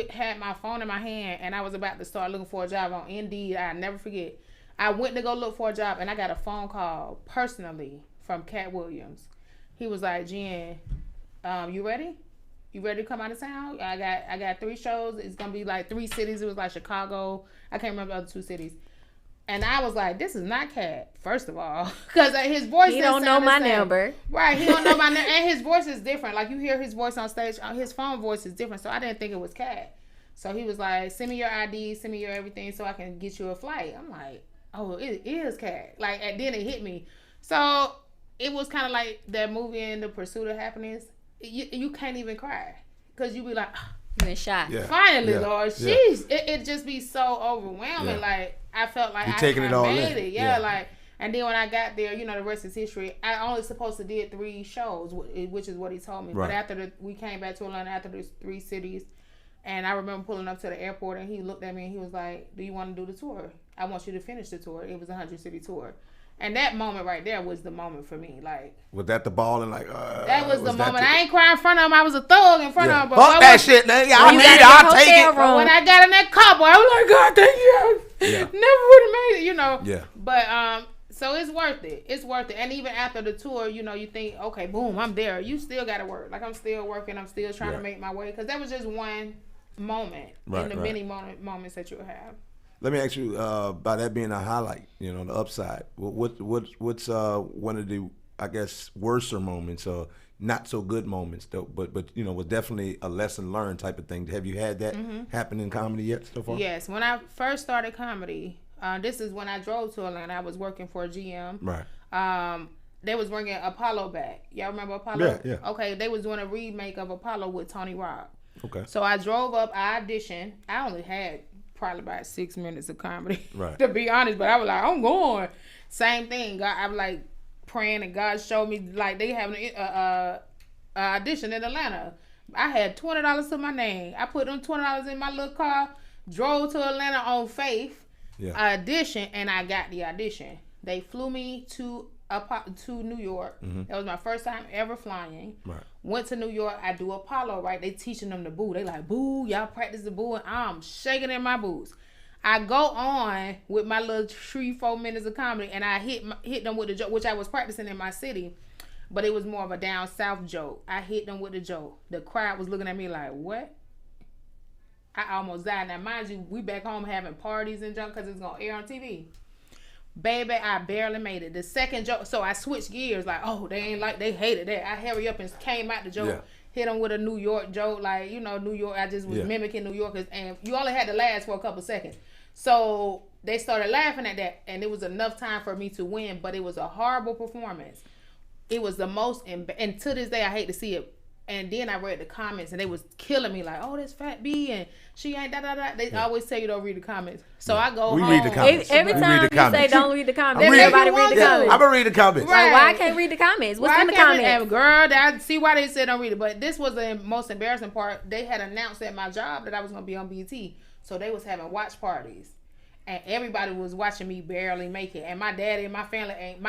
had my phone in my hand, and I was about to start looking for a job on Indeed. I never forget. I went to go look for a job, and I got a phone call personally from Cat Williams. He was like, Jen, you ready? You ready to come out of town? I got 3 shows. It's gonna be like 3 cities. It was like Chicago. I can't remember the other 2 cities. And I was like, this is not Cat, first of all. Because his voice He don't know my number. Right, he don't know my number. And his voice is different. Like, you hear his voice on stage, his phone voice is different. So I didn't think it was Cat. So he was like, send me your ID, send me your everything so I can get you a flight. I'm like, oh, it is Cat. Like, and then it hit me. So it was kind of like that movie in The Pursuit of Happiness. You can't even cry. Because you be like, you in shock. Yeah. Finally, Lord. Jeez. It just be so overwhelming. Like, I felt like I made it. Yeah, like, and then when I got there, the rest is history. I only supposed to did 3 shows, which is what he told me. Right. But after we came back to Atlanta after the 3 cities, and I remember pulling up to the airport, and he looked at me and he was like, do you want to do the tour? I want you to finish the tour. It was a 100-city tour. And that moment right there was the moment for me. Like, was that the ball and like? That was the moment. I ain't crying in front of him. I was a thug in front of him. But fuck that shit, man. I'll take it. But when I got in that car, boy, I was like, God, thank you. Yeah. Never would have made it, Yeah. But so it's worth it. It's worth it. And even after the tour, you think, okay, boom, I'm there. You still got to work. Like, I'm still working. I'm still trying to make my way, because that was just one moment in the many moments that you'll have. Let me ask you about that being a highlight, the upside. What's one of the, I guess, worser moments or not so good moments, though, but was definitely a lesson learned type of thing. Have you had that happen in comedy yet so far? Yes. When I first started comedy, this is when I drove to Atlanta. I was working for GM. Right. They was bringing Apollo back. Y'all remember Apollo? Yeah. Okay. They was doing a remake of Apollo with Toni Rock. Okay. So I drove up. I auditioned. I only had probably about 6 minutes of comedy, right, to be honest, but I was like, I'm going. Same thing. God, I was like praying, and God showed me like they having an audition in Atlanta. I had $20 to my name. I put them $20 in my little car, drove to Atlanta on faith, audition, and I got the audition. They flew me to New York. That was my first time ever flying. Right. Went to New York. I do Apollo, right? They teaching them the boo. They like, boo, y'all practice the boo, and I'm shaking in my boots. I go on with my little 3-4 minutes of comedy, and I hit them with the joke, which I was practicing in my city, but it was more of a down south joke. I hit them with the joke. The crowd was looking at me like, what? I almost died. Now, mind you, we back home having parties and junk because it's going to air on TV. Baby, I barely made it. The second joke, so I switched gears like, oh, they hated that. I hurry up and came out the joke, hit them with a New York joke, like, New York, I just was mimicking New Yorkers, and you only had to last for a couple seconds. So they started laughing at that, and it was enough time for me to win, but it was a horrible performance. It was the most, and to this day, I hate to see it. And then I read the comments, and they was killing me like, oh, this fat B, and she ain't da-da-da. They always say you don't read the comments. So I go home. Read the comments. Every time you say don't read the comments, everybody read the comments. I'm going to read the comments. Right. Like, why I can't read the comments? What's in the comments? Girl, I see why they said don't read it. But this was the most embarrassing part. They had announced at my job that I was going to be on BT. So they was having watch parties. And everybody was watching me barely make it. And my daddy and my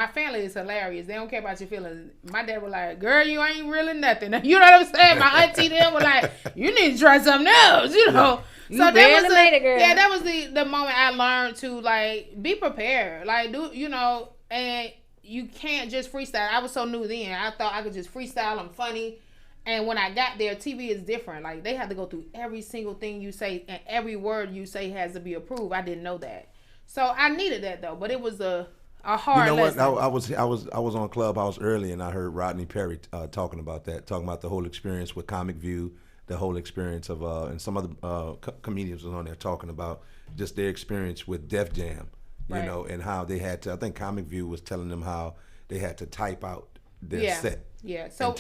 family is hilarious. They don't care about your feelings. My dad was like, girl, you ain't really nothing. You know what I'm saying? My auntie them was like, you need to try something else, So that was made it, girl. Yeah, that was the moment I learned to, like, be prepared. Like, and you can't just freestyle. I was so new then. I thought I could just freestyle. I'm funny. And when I got there, TV is different. Like, they have to go through every single thing you say, and every word you say has to be approved. I didn't know that. So I needed that, though. But it was a hard lesson. I was on Clubhouse early, and I heard Rodney Perry talking about that, talking about the whole experience with Comic View, the whole experience of, and some other comedians was on there talking about just their experience with Def Jam, and how they had to, I think Comic View was telling them how they had to type out their set. Yeah, so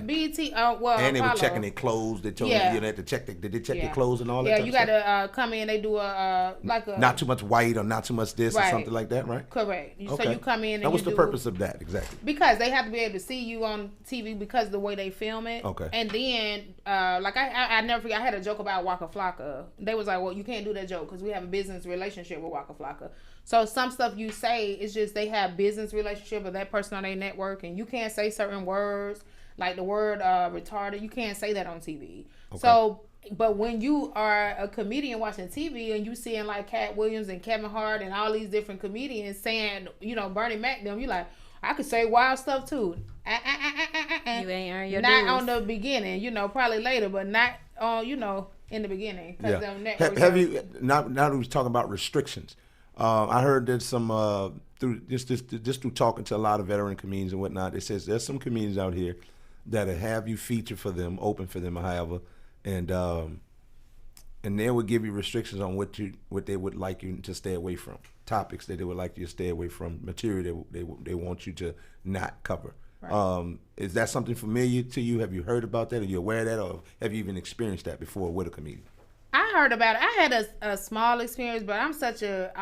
BT, and they were checking their clothes. They told you had to check. Did they check their clothes and all that? Yeah, you got to come in. They do a not too much white or not too much this or something like that, right? Correct. Okay. So you come in. And now, what's the purpose of that exactly? Because they have to be able to see you on TV because of the way they film it. Okay. And then, I never forget. I had a joke about Waka Flocka. They was like, "Well, you can't do that joke because we have a business relationship with Waka Flocka." So some stuff you say is just they have business relationship with that person on their network, and you can't say certain words. Like the word retarded, you can't say that on TV. Okay. So, but when you are a comedian watching TV and you seeing like Cat Williams and Kevin Hart and all these different comedians saying, Bernie Mac them, you like, I could say wild stuff too. You ain't earned your not dues. on the beginning, probably later, but not on, in the beginning. Yeah. Have you now that we're talking about restrictions? I heard there's some through through talking to a lot of veteran comedians and whatnot. It says there's some comedians out here that'll have you feature for them, open for them, or however, and they would give you restrictions on what they would like you to stay away from, topics that they would like you to stay away from, material they want you to not cover. Right. Is that something familiar to you? Have you heard about that? Are you aware of that, or have you even experienced that before with a comedian? I heard about it. I had a small experience, but I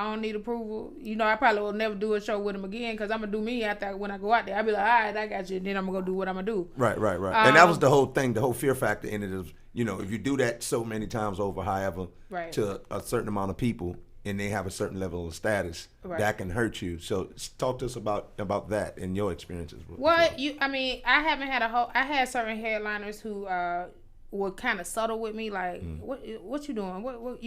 don't need approval. I probably will never do a show with him again because I'm going to do me when I go out there. I'll be like, all right, I got you. And then I'm going to go do what I'm going to do. Right. And that was the whole thing, the whole fear factor in it is, if you do that so many times over, however, to a certain amount of people, and they have a certain level of status, that can hurt you. So talk to us about that and your experiences. Well, I haven't had I had certain headliners who, were kind of subtle with me, like, what you doing? What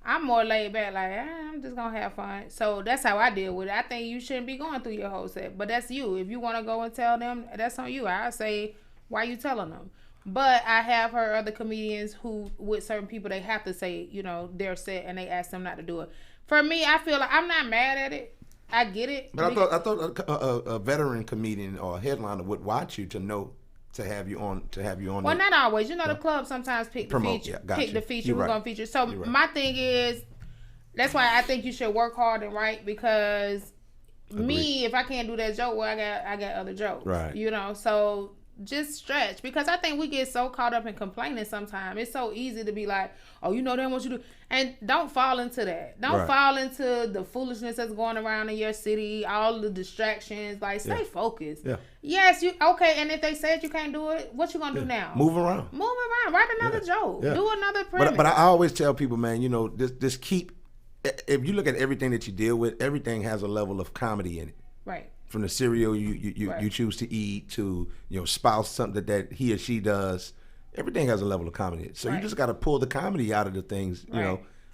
I'm more laid back, like, I'm just gonna have fun. So that's how I deal with it. I think you shouldn't be going through your whole set, but that's you. If you want to go and tell them, that's on you. I say, why you telling them? But I have heard other comedians who, with certain people, they have to say, their set, and they ask them not to do it. For me, I feel like I'm not mad at it. I get it. But I thought a veteran comedian or a headliner would watch you to know. To have you on. Well, not always. The club sometimes pick the feature. Pick the feature. We're gonna feature. So my thing is, that's why I think you should work hard and write because me, if I can't do that joke, well, I got other jokes. Right. So just stretch, because I think we get so caught up in complaining sometimes. It's so easy to be like, oh, you know, they want you to, and don't fall into that. Don't fall into the foolishness that's going around in your city, all the distractions. Like, stay focused. Yeah. Yes, you okay. And if they said you can't do it, what you gonna do now? Move around. Write another joke. Do another premise. But I always tell people, man, you know, just keep. If you look at everything that you deal with, everything has a level of comedy in it. Right. From the cereal you choose to eat to your spouse, something that he or she does, everything has a level of comedy. So you just got to pull the comedy out of the things, you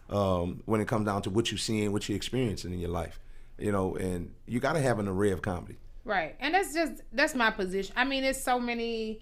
know, when it comes down to what you're seeing, what you're experiencing in your life, you know, and you got to have an array of comedy. Right, and that's my position. I mean, there's so many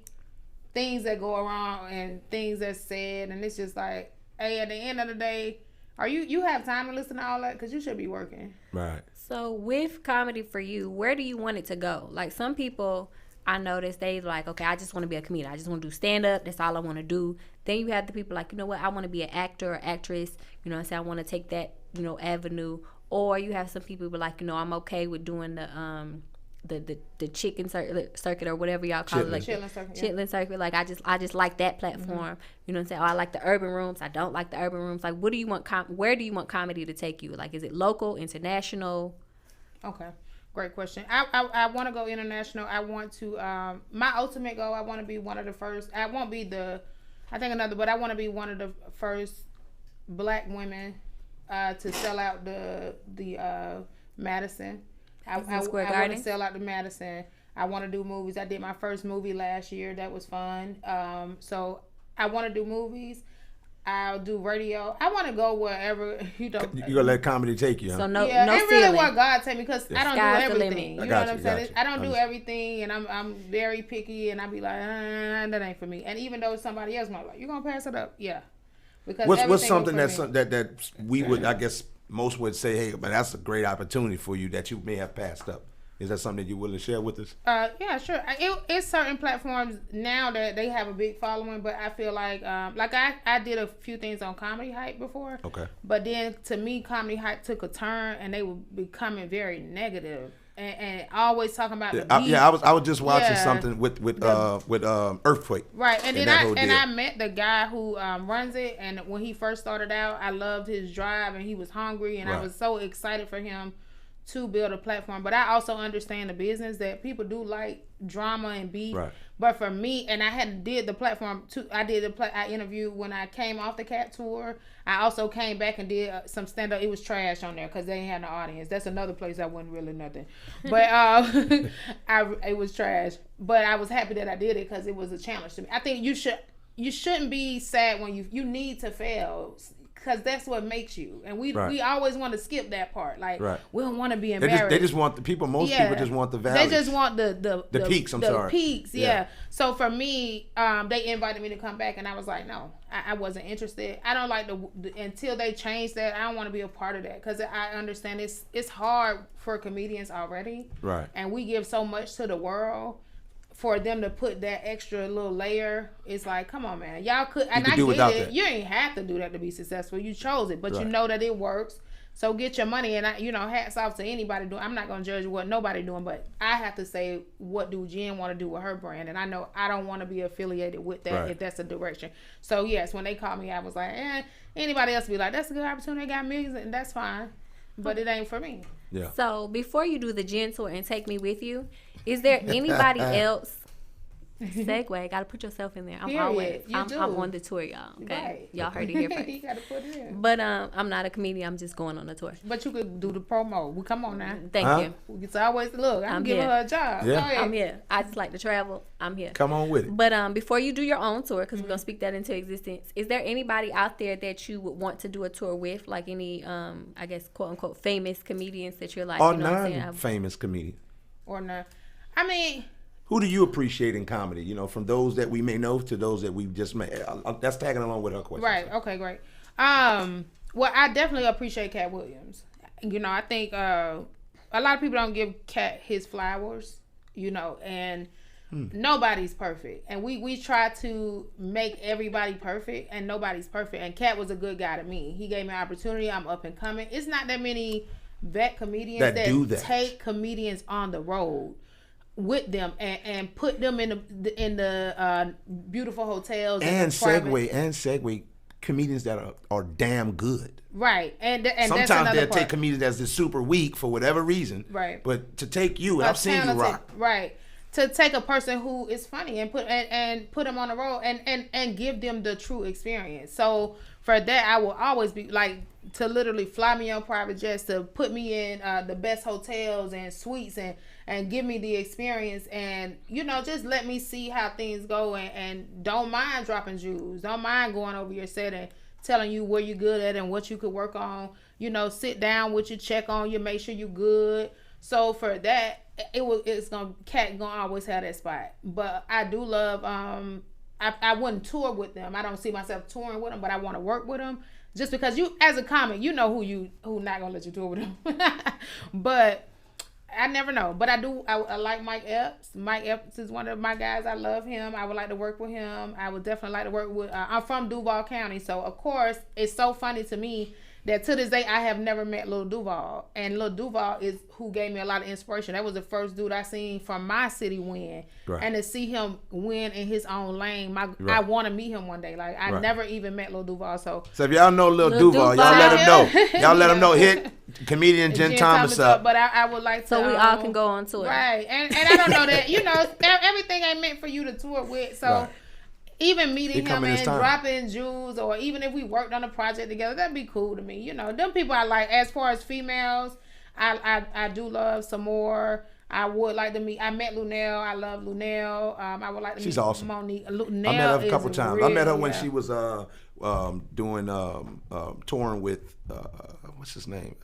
things that go around and things that's said, and it's just like, hey, at the end of the day, you have time to listen to all that? Because you should be working. Right. So with comedy for you, where do you want it to go? Like some people, I noticed they like, okay, I just want to be a comedian. I just want to do stand-up. That's all I want to do. Then you have the people like, you know what, I want to be an actor or actress. You know what I'm saying? I want to take that, you know, avenue. Or you have some people who are like, you know, I'm okay with doing the chicken circuit or whatever y'all call it, like chitlin circuit. Like I just like that platform. Mm-hmm. You know what I'm saying? Oh, I like the urban rooms. I don't like the urban rooms. Like, what do you want? Where do you want comedy to take you? Like, is it local, international? Okay, great question. I want to go international. I want to. My ultimate goal. I want to be one of the first. I won't be but I want to be one of the first Black women to sell out the Madison. I want to sell out to Madison. I want to do movies. I did my first movie last year. That was fun. So I want to do movies. I'll do radio. I want to go wherever, you know. You're going to let comedy take you, huh? So no really what God take me, because I don't do everything. You know what I'm saying? I don't do everything, and I'm very picky, and I be like, that ain't for me. And even though somebody else might be like, you going to pass it up? Yeah. Because what's something that we would, I guess, most would say, hey, but that's a great opportunity for you that you may have passed up. Is that something that you're willing to share with us? Yeah, sure. It's certain platforms now that they have a big following, but I feel like I did a few things on Comedy Hype before. Okay. But then to me, Comedy Hype took a turn, and they were becoming very negative. And always talking about the beat. I was just watching something with Earthquake. Right, and then I met the guy who runs it, and when he first started out, I loved his drive, and he was hungry, and I was so excited for him to build a platform. But I also understand the business that people do like drama and beat. Right. But for me, and I did the platform too. I interviewed when I came off the Cat tour. I also came back and did some stand up. It was trash on there because they ain't had no audience. That's another place I wasn't really nothing. But it was trash. But I was happy that I did it because it was a challenge to me. I think you shouldn't be sad when you need to fail. Because that's what makes you, and we always want to skip that part. Like we don't want to be embarrassed. They just want the people. Most people just want the valleys. They just want the peaks. The peaks. Yeah. So for me, they invited me to come back, and I was like, no, I wasn't interested. I don't like until they change that. I don't want to be a part of that because I understand it's hard for comedians already. Right. And we give so much to the world. For them to put that extra little layer, it's like, come on, man. Y'all could, and I get it. That. You ain't have to do that to be successful. You chose it, but you know that it works. So get your money, and hats off to anybody doing. I'm not gonna judge what nobody doing, but I have to say, what do Jen want to do with her brand? And I know I don't want to be affiliated with that if that's a direction. So yes, when they called me, I was like, anybody else be like, that's a good opportunity. They got millions, and that's fine, but it ain't for me. Yeah. So before you do the Jen tour and take me with you, is there anybody else? Segue, gotta put yourself in there. I'm on the tour, y'all. Okay, right. Y'all heard it here first. You gotta put it in. But I'm not a comedian. I'm just going on a tour. But you could do the promo. Well, come on now. Thank you. It's always I'm giving her a job. Yeah. I'm here. I just like to travel. I'm here. Come on with it. But before you do your own tour, because we're gonna speak that into existence, is there anybody out there that you would want to do a tour with, like any I guess quote unquote famous comedians that you're like, or non-famous comedian, or not? I mean. Who do you appreciate in comedy? You know, from those that we may know to those that we've just met. That's tagging along with her question. Right. Okay. Great. Well, I definitely appreciate Cat Williams. You know, I think a lot of people don't give Cat his flowers. You know, and nobody's perfect, and we try to make everybody perfect, and nobody's perfect. And Cat was a good guy to me. He gave me an opportunity. I'm up and coming. It's not that many vet comedians that take comedians on the road. with them and put them in the beautiful hotels and segue comedians that are damn good. Right, and sometimes that's they'll part. take comedians that's just super weak for whatever reason. Right, but to take you, I've seen you rock. Right, to take a person who is funny and put them on the road and give them the true experience. So for that, I will always be like to literally fly me on private jets, to put me in the best hotels and suites and give me the experience, and just let me see how things go, and don't mind dropping jewels, don't mind going over your set and telling you where you're good at and what you could work on. Sit down with you, check on you, make sure you're good. So for that, Cat gonna always have that spot. But I do love I wouldn't tour with them. I don't see myself touring with them, but I want to work with them. Just because you, as a comic, who not gonna let you tour with them. But I never know. But I like Mike Epps. Mike Epps is one of my guys. I love him. I would like to work with him. I would definitely like to work with. I'm from Duval County, so of course it's so funny to me that to this day I have never met Lil Duval, and Lil Duval is who gave me a lot of inspiration. That was the first dude I seen from my city win, right. And to see him win in his own lane, right. I want to meet him one day. Like I never even met Lil Duval. So if y'all know Lil Duval, y'all let him know. Y'all let him know. Hit comedian Jen Thomas up. But I would like to. So we all can go on tour, right? And I don't know that everything ain't meant for you to tour with. So. Right. Even meeting him and dropping jewels, or even if we worked on a project together, that'd be cool to me. Them people I like. As far as females, I do love some more. I would like to meet. I met Lunel. I love Lunel. I would like to She's meet awesome. Monique. Lunel I met her a couple times. I met her when she was doing touring with what's his name?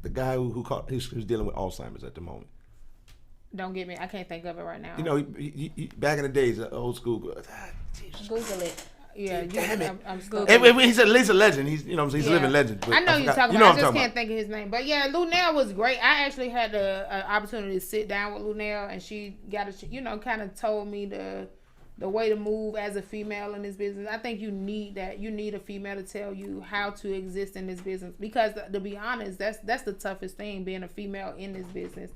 The guy who's dealing with Alzheimer's at the moment. Don't get me. I can't think of it right now. He back in the days, old school. Google it. Yeah, damn it. I'm still. He's a legend. He's he's a living legend. But I know you're talking about. I just can't think of his name. But yeah, Lunel was great. I actually had the opportunity to sit down with Lunel, and she got kind of told me the way to move as a female in this business. I think you need that. You need a female to tell you how to exist in this business, because to be honest, that's the toughest thing, being a female in this business.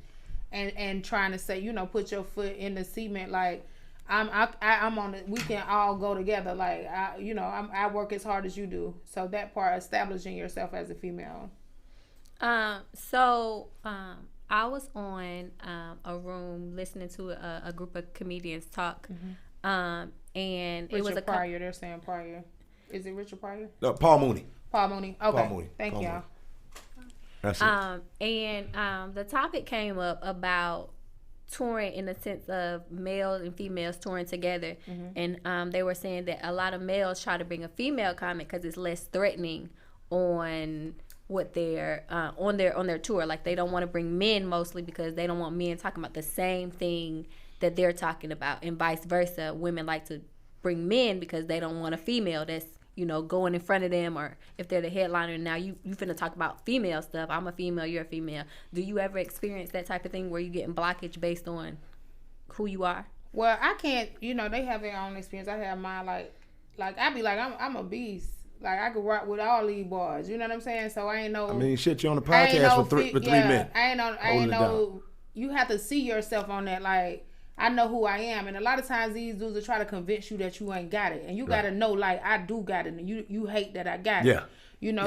And trying to say, put your foot in the cement, like I'm on it. We can all go together. Like I work as hard as you do. So that part, establishing yourself as a female. So I was on a room listening to a group of comedians talk. Mm-hmm. And Richard it was Pryor. They're saying Pryor. Is it Richard Pryor? No, Paul Mooney. Paul Mooney. Okay. Paul Mooney. Thank y'all. That's it. The topic came up about touring in the sense of males and females touring together, mm-hmm. And they were saying that a lot of males try to bring a female comic because it's less threatening on what they're on their tour. Like they don't want to bring men mostly because they don't want men talking about the same thing that they're talking about, and vice versa. Women like to bring men because they don't want a female that's going in front of them, or if they're the headliner. Now you finna talk about female stuff. I'm a female, you're a female. Do you ever experience that type of thing where you getting blockage based on who you are? Well, I can't. They have their own experience. I have mine. Like I be like, I'm a beast. Like I could rock with all these boys. You know what I'm saying? So I ain't no. I mean, shit, you on the podcast with three men. I ain't no. You have to see yourself on that. Like, I know who I am, and a lot of times these dudes will try to convince you that you ain't got it, and you gotta know, like, I do got it, and you hate that I got it.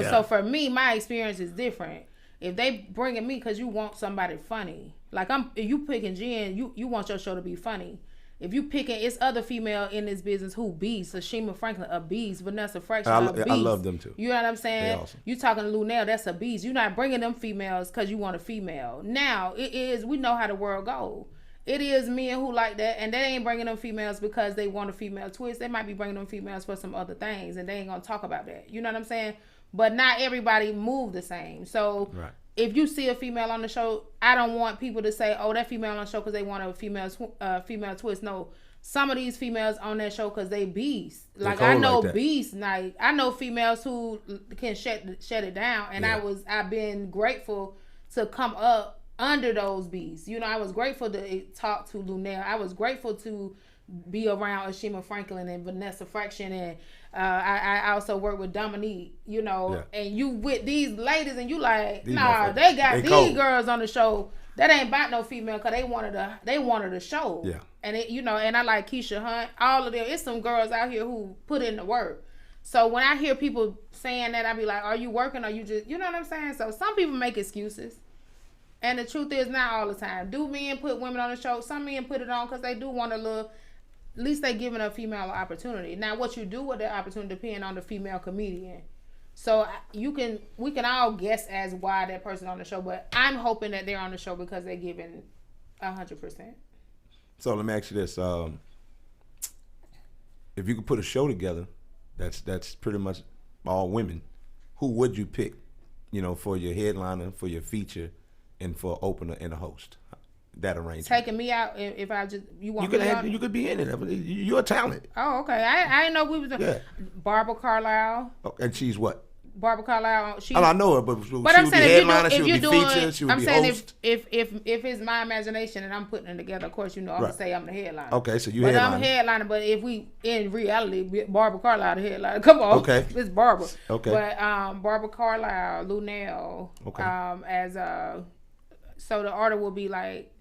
So for me, my experience is different. If they bringing me because you want somebody funny, like you picking Jen, you want your show to be funny. If you picking, it's other female in this business who beast. Ashima Franklin, a beast. Vanessa Fraction, a beast. I love them too. You know what I'm saying? Awesome. You talking to Lunel, that's a beast. You're not bringing them females because you want a female. Now, we know how the world goes. It is men who like that, and they ain't bringing them females because they want a female twist. They might be bringing them females for some other things, and they ain't gonna talk about that. You know what I'm saying? But not everybody move the same. So if you see a female on the show, I don't want people to say, "Oh, that female on the show because they want a female twist." No, some of these females on that show because they beasts. Like I know beasts. Like I know females who can shut it down, and I've been grateful to come up under those beasts. I was grateful to talk to Lunel. I was grateful to be around Ashima Franklin and Vanessa Fraction, and I also work with Dominique, you know, and you with these ladies, and you like, nah, they got these cold girls on the show that ain't about no female, because they wanted a show. Yeah. And it, you know, and I like Keisha Hunt, all of them. It's some girls out here who put in the work. So when I hear people saying that, I be like, are you working, or you just, you know what I'm saying? So some people make excuses. And the truth is, not all the time. Do men put women on the show? Some men put it on because they do want a little, at least they giving a female an opportunity. Now, what you do with that opportunity depends on the female comedian. So we can all guess as why that person on the show, but I'm hoping that they're on the show because they're giving 100%. So let me ask you this: if you could put a show together, that's pretty much all women, who would you pick? You know, for your headliner, for your feature, and for opener and a host. That arrangement. Taking me out, if I just you want you could be in it. You're a talent. Oh, okay. I didn't know we was. Barbara Carlisle. Oh, and she's what? Barbara Carlisle. I know her, but I'm saying if you're doing feature, she would be host. If it's my imagination and I'm putting it together, of course, you know I'm gonna say I'm the headliner. Okay, so headliner. I'm a headliner, but if we in reality, Barbara Carlisle the headliner. Come on, okay, it's Barbara. Okay, but Barbara Carlisle, Lunel, as so the order will be like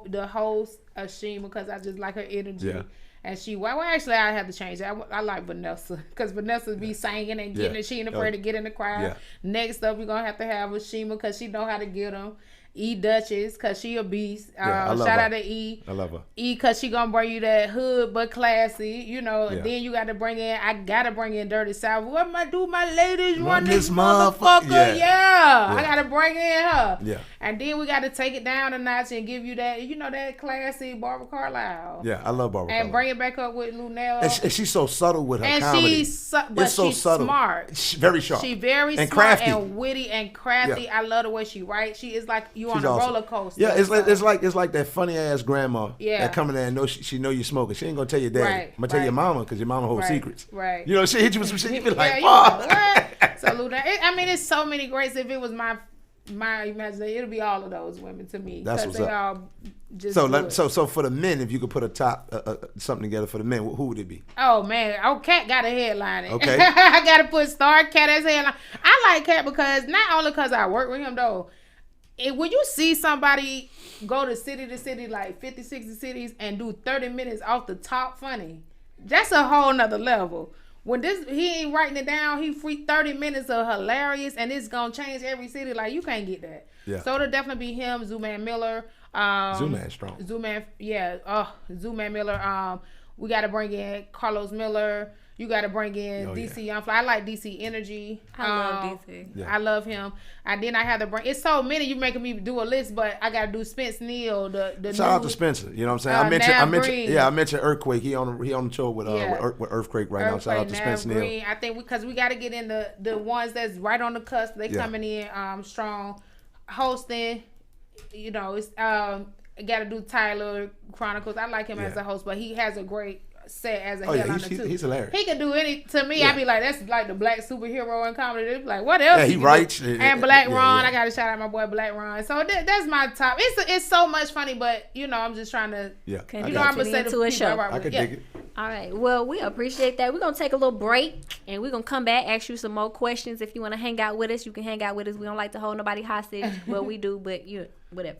the host Ashima, because I just like her energy. Yeah. And actually, I have to change that. I like Vanessa, because Vanessa be singing and getting it. She ain't afraid to get in the crowd. Yeah. Next up, we're going to have Ashima, because she know how to get them. E Duchess, because she a beast. Shout out to E. I love her. E, because she going to bring you that hood but classy, you know. Yeah. Then you got to bring in Dirty South. What am I do, my ladies? Run this motherfucker. Yeah. I got to bring in her. Yeah. And then we got to take it down a notch and give you that, you know, that classy Barbara Carlisle. Yeah, I love Barbara Carlisle. And bring it back up with Lunel. And she's so subtle with her comedy. She's so subtle. Smart. Very sharp. She's very smart crafty. And witty and crafty. Yeah. I love the way she writes. She is like you on a roller coaster. Yeah, it's like that funny ass grandma that come in there and know she know you smoking. She ain't gonna tell your daddy. Right, I'm gonna tell your mama, because your mama holds secrets. Right. You know, she hit you with some shit. You be like, fuck. So Luna, it's so many greats. If it was my imagination, it'll be all of those women to me. That's what's up. All just so for the men, if you could put a top something together for the men, who would it be? Oh man, Cat got a headline. Okay. I gotta put Star Cat as headline. I like Cat because not only because I work with him though. When you see somebody go to city, like 50, 60 cities and do 30 minutes off the top funny, that's a whole nother level. When he ain't writing it down, he free 30 minutes of hilarious, and it's gonna change every city. Like, you can't get that. Yeah. So it'll definitely be him, Zooman Miller. Zooman strong. Zooman Miller. We got to bring in Carlos Miller. You got to bring in DC Young Fly. I like DC Energy. I love DC. Yeah. I love him. And then I have to bring. It's so many. You making me do a list, but I got to do Spence Neal. Shout out to Spencer. You know what I'm saying? I mentioned Earthquake. He on the show with Earthquake right now. Shout out to Spence Neal. I think because we got to get in the ones that's right on the cusp. They coming in strong, hosting. You know, it's got to do Tyler Chronicles. I like him as a host, but he has a great set as a headliner too. He's hilarious. He can do any. To me, I'd be like, that's like the black superhero in comedy. They'd be like, what else? Yeah, he writes. And Black Ron. I got to shout out my boy Black Ron. So that's my top. It's so much funny, but you know, I'm just trying to. Yeah. I'm gonna say to a show. I can dig it. All right. Well, we appreciate that. We're gonna take a little break, and we're gonna come back, ask you some more questions. If you want to hang out with us, you can hang out with us. We don't like to hold nobody hostage. Well, we do, but whatever.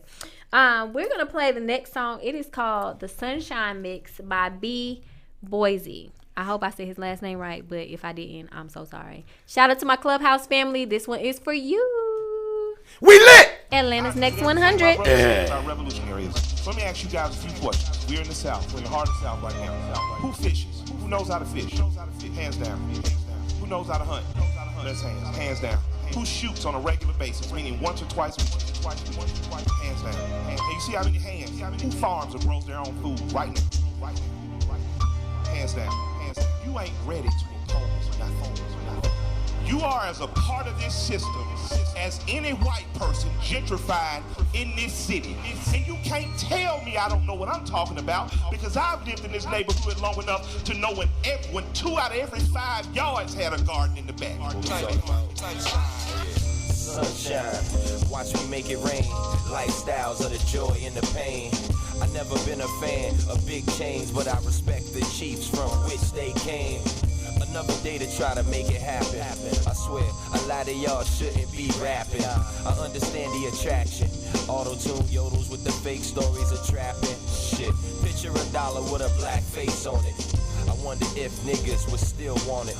We're gonna play the next song. It is called "The Sunshine Mix" by B. Boise. I hope I said his last name right, but if I didn't, I'm so sorry. Shout out to my Clubhouse family. This one is for you. We lit! Atlanta's Next 100. Revolutionaries. So let me ask you guys a few questions. We're in the South. We're in the heart of the South right now. Who fishes? Who knows how to fish? Hands down. Who knows how to hunt? Let's hands down. Who shoots on a regular basis, meaning once or twice? Hands down. And you see how many hands? Who farms or grows their own food right now? Hands down. You ain't ready to oppose nothing. You are as a part of this system as any white person gentrified in this city. And you can't tell me I don't know what I'm talking about, because I've lived in this neighborhood long enough to know when 2 out of every 5 yards had a garden in the back. Sunshine, watch me make it rain. Lifestyles of the joy and the pain. I never been a fan of big chains, but I respect the chiefs from which they came. Another day to try to make it happen. I swear, a lot of y'all shouldn't be rapping. I understand the attraction. Auto-tune yodels with the fake stories of trapping. Shit, picture a dollar with a black face on it. I wonder if niggas would still want it,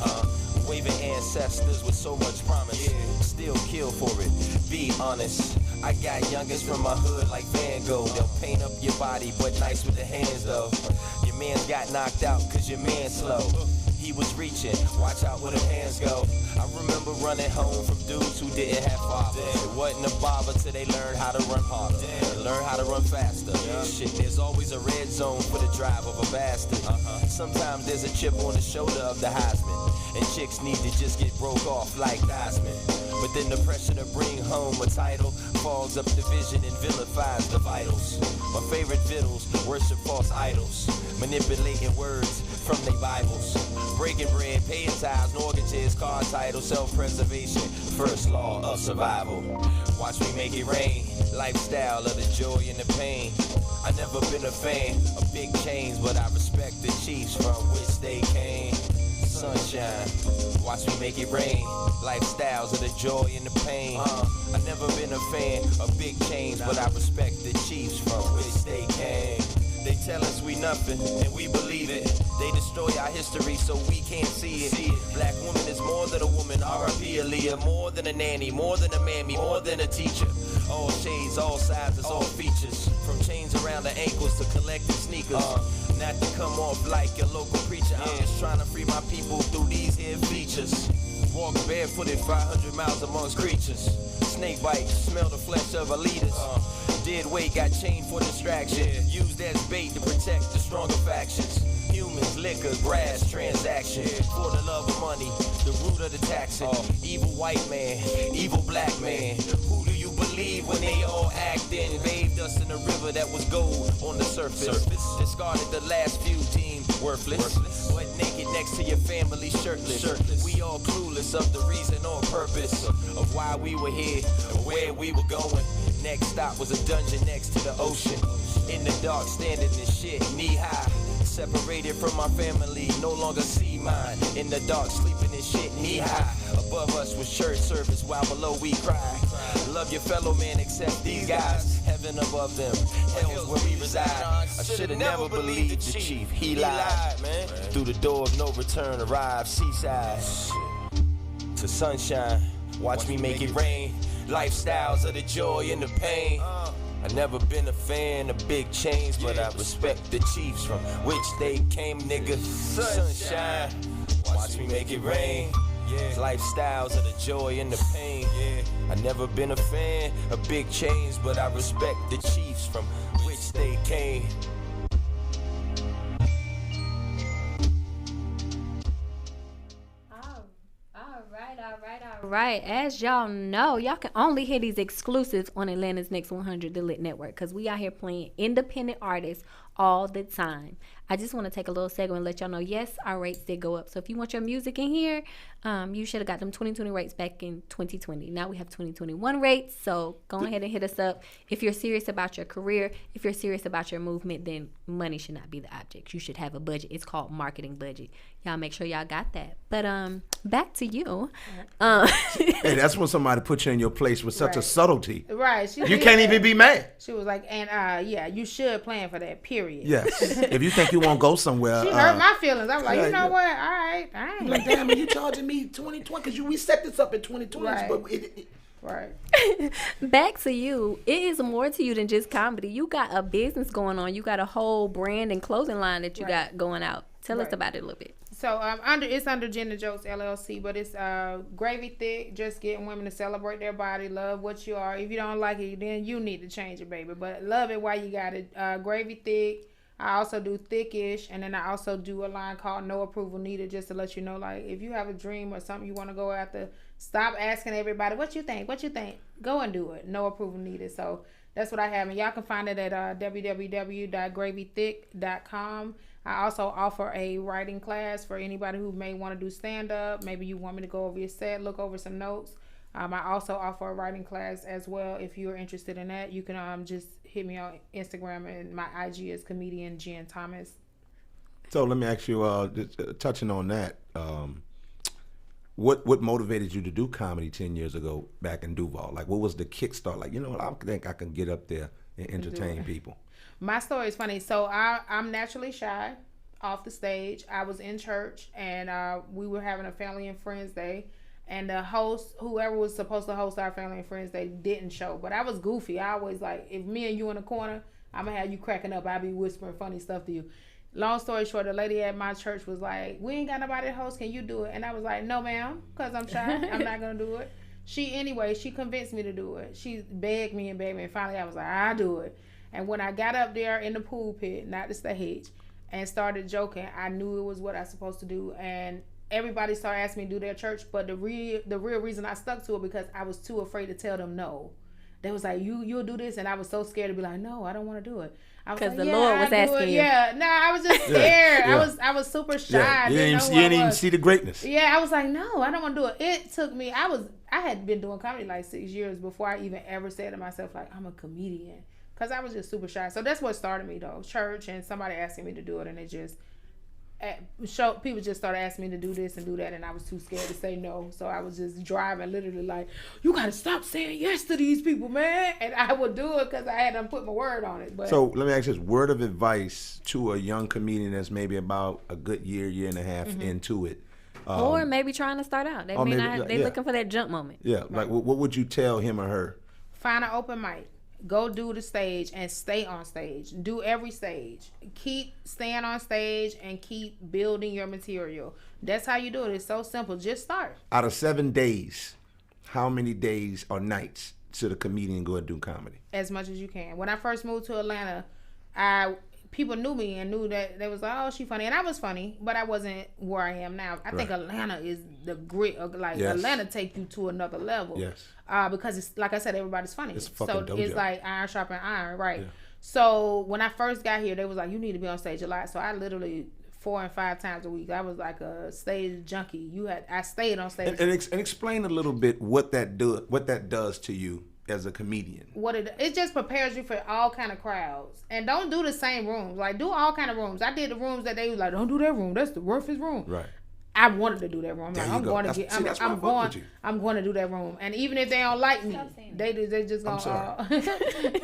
waving ancestors with so much promise. Still kill for it, be honest. I got youngers from my hood like Van Gogh. They'll paint up your body, but nice with the hands though. Your man's got knocked out cause your man's slow. He was reaching, watch out where the hands go. I remember running home from dudes who didn't have fathers. It wasn't a bother till they learned how to run harder. They learn how to run faster. Shit, there's always a red zone for the drive of a bastard. Sometimes there's a chip on the shoulder of the Heisman, and chicks need to just get broke off like Heisman. But then the pressure to bring home a title fogs up the vision and vilifies the vitals. My favorite vittles worship false idols, manipulating words from their Bibles. Breaking bread, paying tithes, mortgages, car titles, self-preservation, first law of survival. Watch me make it rain, lifestyle of the joy and the pain. I never been a fan of big chains, but I respect the chiefs from which they came. Sunshine, watch me make it rain, lifestyles of the joy and the pain. I never been a fan of big chains, but I respect the chiefs from which they came. They tell us we nothing, and we believe it. They destroy our history so we can't see it. Black woman is more than a woman, R.I.P. Aaliyah. More than a nanny, more than a mammy, more than a teacher. All shades, all sizes, all features. From chains around the ankles to collective sneakers. Not to come off like a local preacher. I'm just trying to free my people through these here features. Walk barefooted 500 miles amongst creatures. Snake bite, smell the flesh of our leaders. Dead weight got chained for distraction. Used as bait to protect the stronger factions. Humans, liquor, grass, transaction. For the love of money, the root of the taxing. Evil white man, evil black man. Who do you believe when they all acting? Bathed us in a river that was gold on the surface. Discarded the last few deemed worthless. But naked next to your family shirtless. We all clueless of the reason or purpose of why we were here and where we were going. Next stop was a dungeon next to the ocean. In the dark, standing in shit, knee high. Separated from my family, no longer see mine. In the dark, sleeping in shit, knee high. Above us was church service, while below we cry. Love your fellow man, except these guys. Heaven above them, hell's where we reside. I should've never believed the chief, he lied, man. Through the door of no return, arrived seaside. To sunshine, watch me make it rain. Lifestyles of the joy and the pain. I never been a fan of big chains, but I respect the chiefs from which they came, nigga. Sunshine, watch me make it rain. Lifestyles of the joy and the pain. I never been a fan of big chains, but I respect the chiefs from which they came. Right, as y'all know, y'all can only hear these exclusives on Atlanta's Next 100, the L.I.T.T Network, because we out here playing independent artists all the time. I just want to take a little segment and let y'all know, yes, our rates did go up. So if you want your music in here, you should have got them 2020 rates back in 2020. Now we have 2021 rates, so go ahead and hit us up. If you're serious about your career, if you're serious about your movement, then money should not be the object. You should have a budget. It's called marketing budget. Y'all make sure y'all got that. But back to you. Hey, that's when somebody puts you in your place with such a subtlety. Right. You can't even be mad. She was like, and yeah, you should plan for that, period. Yes. If you think you won't go somewhere. She hurt my feelings. I'm like, you know what? All right. I ain't. Like, damn, you charging me 2020 because we set this up in 2020. Right. But right. Back to you. It is more to you than just comedy. You got a business going on. You got a whole brand and clothing line that you got going out. Tell us about it a little bit. So it's under Gender Jokes LLC, but it's gravy thick. Just getting women to celebrate their body, love what you are. If you don't like it, then you need to change it, baby. But love it while you got it. Gravy thick. I also do thickish, and then I also do a line called No Approval Needed, just to let you know, like, if you have a dream or something you want to go after, stop asking everybody, what you think? Go and do it. No approval needed. So that's what I have, and y'all can find it at www.gravythick.com. I also offer a writing class for anybody who may want to do stand-up. Maybe you want me to go over your set, look over some notes. I also offer a writing class as well. If you're interested in that, you can just hit me on Instagram, and my IG is comedian Jen Thomas. So let me ask you, touching on that, what motivated you to do comedy 10 years ago back in Duval? Like, what was the kickstart? Like, you know what, I think I can get up there and entertain people. My story is funny. So I'm naturally shy off the stage. I was in church, and we were having a family and friends day. And the host, whoever was supposed to host our family and friends, they didn't show. But I was goofy. I always like, if me and you in the corner, I'm going to have you cracking up. I'll be whispering funny stuff to you. Long story short, the lady at my church was like, we ain't got nobody to host. Can you do it? And I was like, no, ma'am, because I'm shy. I'm not going to do it. She convinced me to do it. She begged me. And finally, I was like, I'll do it. And when I got up there in the pool pit, not the stage, and started joking, I knew it was what I was supposed to do. And everybody started asking me to do their church, but the real reason I stuck to it because I was too afraid to tell them no. They was like, you'll do this, and I was so scared to be like, no, I don't want to do it. Because like, the Lord was asking you. Yeah, no, I was just scared. Yeah. I was super shy. Yeah. You didn't even see the greatness. Yeah, I was like, no, I don't want to do it. It took me. I had been doing comedy like 6 years before I even ever said to myself like, I'm a comedian, because I was just super shy. So that's what started me though, church and somebody asking me to do it, and it just. People just started asking me to do this and do that, and I was too scared to say no. So I was just driving, literally like, you gotta stop saying yes to these people, man. And I would do it because I had to put my word on it. But so let me ask you this: word of advice to a young comedian that's maybe about a good year and a half into it, or maybe trying to start out. They may not. They looking for that jump moment. Yeah, right. Like what would you tell him or her? Find an open mic. Go do the stage and stay on stage. Do every stage. Keep staying on stage and keep building your material. That's how you do it. It's so simple. Just start. Out of 7 days, how many days or nights should a comedian go and do comedy? As much as you can. When I first moved to Atlanta, people knew me and knew that they was like, oh, she funny. And I was funny, but I wasn't where I am now. I think Atlanta is the grit of Atlanta take you to another level. Yes. Because it's like I said, everybody's funny. It's fucking dojo. It's like iron sharpening iron, right? Yeah. So when I first got here, they was like, you need to be on stage a lot. So I literally 4 and 5 times a week. I was like a stage junkie. I stayed on stage. And explain a little bit what that does to you as a comedian. It just prepares you for all kind of crowds. And don't do the same rooms. Like, do all kind of rooms. I did the rooms that they was like, don't do that room. That's the roughest room. Right. I wanted to do that room. I'm going to do that room. And even if they don't like me, they just gonna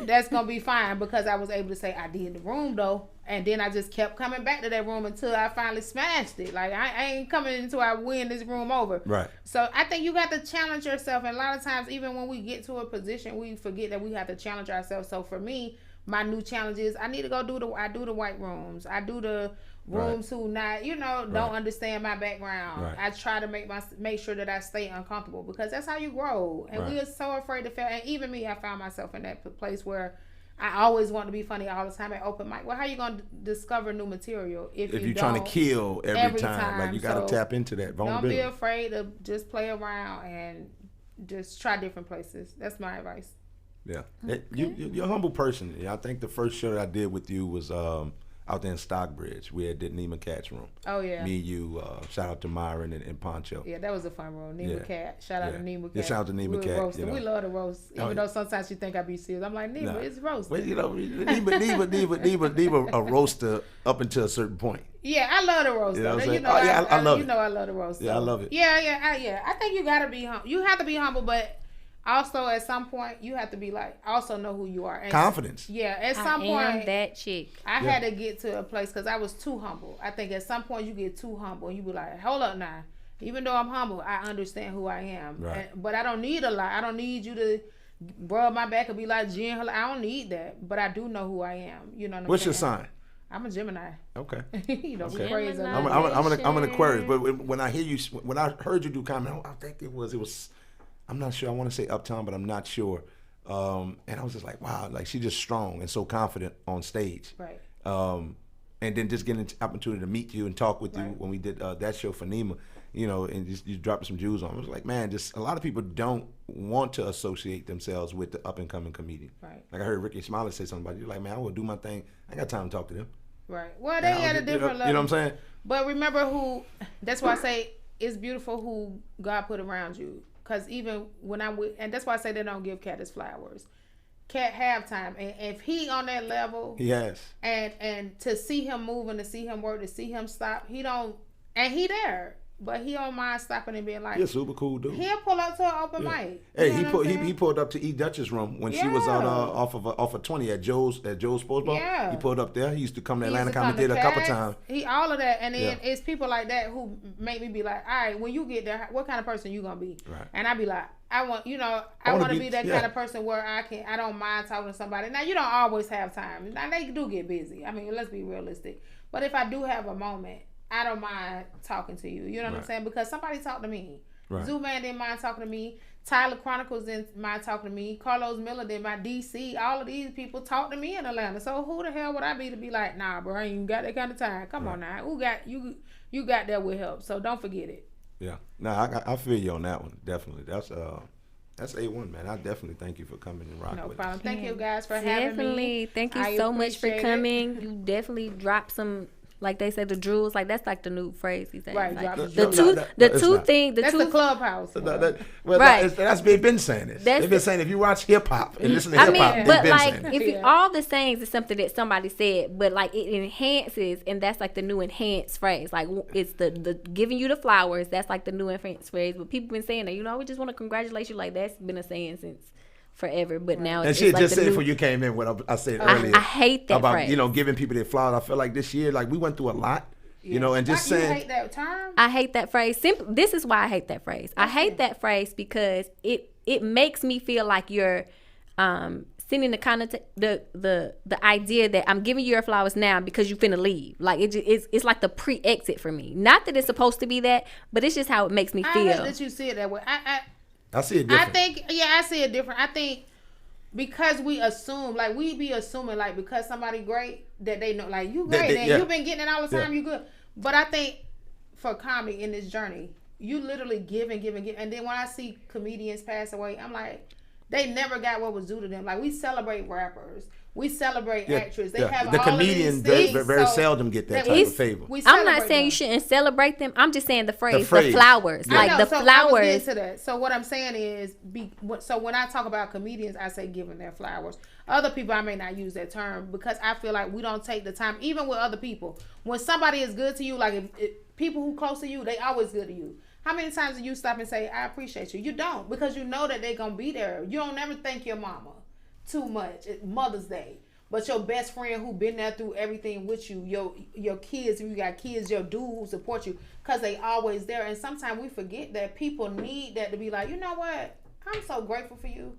that's gonna be fine, because I was able to say I did the room though. And then I just kept coming back to that room until I finally smashed it. Like, I ain't coming until I win this room over. Right. So I think you got to challenge yourself. And a lot of times, even when we get to a position, we forget that we have to challenge ourselves. So for me, my new challenge is I need to go I do the white rooms. I do the rooms who not, don't understand my background. Right. I try to make sure that I stay uncomfortable, because that's how you grow. And we are so afraid to fail. And even me, I found myself in that place where I always want to be funny all the time at open mic. Well, how you going to discover new material if you're trying to kill every time? Like, you got to tap into that vulnerability. Don't be afraid to just play around and just try different places. That's my advice. Yeah. Okay. You're a humble person. Yeah, I think the first show that I did with you was out there in Stockbridge. We did Nima Cat's room. Oh, yeah. Me and you, shout out to Myron and Poncho. Yeah, that was a fun room. Nima Cat. Shout out to Nima Cat. Yeah, shout out to Nima Cat. We love to roast. Even though sometimes you think I be serious. I'm like, Nima, it's roasting. Well, Nima a roaster up until a certain point. Yeah, I love the roast. I love it. I love the roast. Yeah, I love it. Yeah. I think you gotta be humble. You have to be humble, but also at some point you have to be like, also know who you are. And confidence. Yeah, at some point. I am that chick. I had to get to a place because I was too humble. I think at some point you get too humble and you be like, hold up now. Even though I'm humble, I understand who I am. Right. But I don't need a lot. I don't need you to rub my back and be like, Jen, I don't need that. But I do know who I am. You know what I'm saying? What's your sign? I'm a Gemini. Okay. Okay. Praise I'm an Aquarius. But when I heard you do comedy, I think it was. I'm not sure. I want to say Uptown, but I'm not sure. And I was just like, wow, like she's just strong and so confident on stage. Right. And then just getting the opportunity to meet you and talk with you when we did that show for Nima, and just you dropped some jewels on. I was like, man, just a lot of people don't want to associate themselves with the up and coming comedian. Right. Like I heard Ricky Smiley say something about you. Like, man, I will do my thing. I ain't got time to talk to them. Right. Well, they had a different level. You know what I'm saying? But remember that's why I say it's beautiful who God put around you. Because even when I'm with, and that's why I say they don't give Cat his flowers. Cat have time, and if he on that level, he has. And to see him move and to see him work, to see him stop, he don't, and he there. But he don't mind stopping and being like, he's a super cool dude. He'll pull up to an open mic. Hey, he pulled up to E Dutch's room when she was on off of 20 at Joe's Sports Bar. Yeah. He pulled up there. He used to come to Atlanta Comedy Theater a couple times. He all of that, and then it's people like that who make me be like, all right, when you get there, what kind of person you gonna be? Right. And I be like, I want to be that kind of person where I don't mind talking to somebody. Now you don't always have time. Now they do get busy. I mean, let's be realistic. But if I do have a moment, I don't mind talking to you. You know what I'm saying? Because somebody talked to me. Right. Zoo Man didn't mind talking to me. Tyler Chronicles didn't mind talking to me. Carlos Miller did my DC. All of these people talk to me in Atlanta. So who the hell would I be to be like, nah, bro, I ain't even got that kind of time. Come on now. Who got you got that with help. So don't forget it. Yeah. No, I feel you on that one. Definitely. That's A1, man. I definitely thank you for coming and rocking with us. No problem. Thank you guys for having me. Thank you so much for coming. You definitely dropped some, like they said, the jewels. Like that's like the new phrase these days. Right. Like, that's the clubhouse. That's they've been saying this. They've been saying if you watch hip hop and listen to hip hop, they've been saying it. If all the sayings is something that somebody said, but like it enhances, and that's like the new enhanced phrase. Like it's the giving you the flowers. That's like the new enhanced phrase. But people been saying that. We just want to congratulate you. Like that's been a saying since forever, but now and she just said before you came in what I said earlier. I hate that about phrase. Giving people their flowers. I feel like this year, like we went through a lot, and just saying. You hate that term? I hate that phrase. This is why I hate that phrase. I hate that phrase because it makes me feel like you're sending the kind of the idea that I'm giving you your flowers now because you finna leave. Like it's like the pre-exit for me. Not that it's supposed to be that, but it's just how it makes me feel. I hate that you see it that way. I see it different. I see it different. I think because we assume, like we be assuming, like because somebody great that they know, like you great and you've been getting it all the time, you good. But I think for comedy in this journey, you literally give and give and give. And then when I see comedians pass away, I'm like, they never got what was due to them. Like we celebrate rappers. We celebrate actors. They have the all comedians of these things, very seldom get that type of favor. I'm not saying you shouldn't celebrate them. I'm just saying the phrase. The flowers. Yeah. Like the flowers. I was into that. So what I'm saying is, so when I talk about comedians, I say giving their flowers. Other people, I may not use that term because I feel like we don't take the time, even with other people. When somebody is good to you, like if people who close to you, they always good to you. How many times do you stop and say, I appreciate you? You don't, because you know that they're going to be there. You don't never thank your mama too much. It's Mother's Day. But your best friend who been there through everything with you, your kids, if you got kids, your dude who support you, because they always there. And sometimes we forget that people need that to be like, you know what? I'm so grateful for you.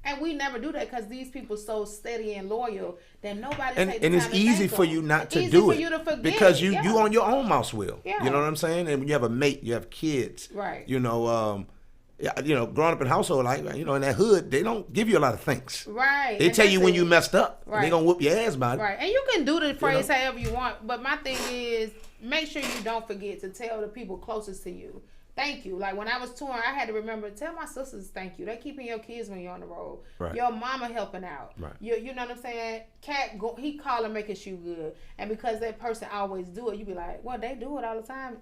And we never do that because these people so steady and loyal that nobody takes the time. And it's easy for you not to do it because you on your own mouse wheel. Yeah. You know what I'm saying? And when you have a mate, you have kids. Right. Growing up in a household, like, in that hood, they don't give you a lot of thanks. Right. They tell you when you messed up. Right. And they going to whoop your ass about it. Right. And you can do the phrase however you want. But my thing is, make sure you don't forget to tell the people closest to you, thank you. Like when I was touring, I had to remember, tell my sisters thank you. They keeping your kids when you're on the road. Right. Your mama helping out. Right. You know what I'm saying? Cat, he call and make his shoe good. And because that person always do it, you be like, well, they do it all the time.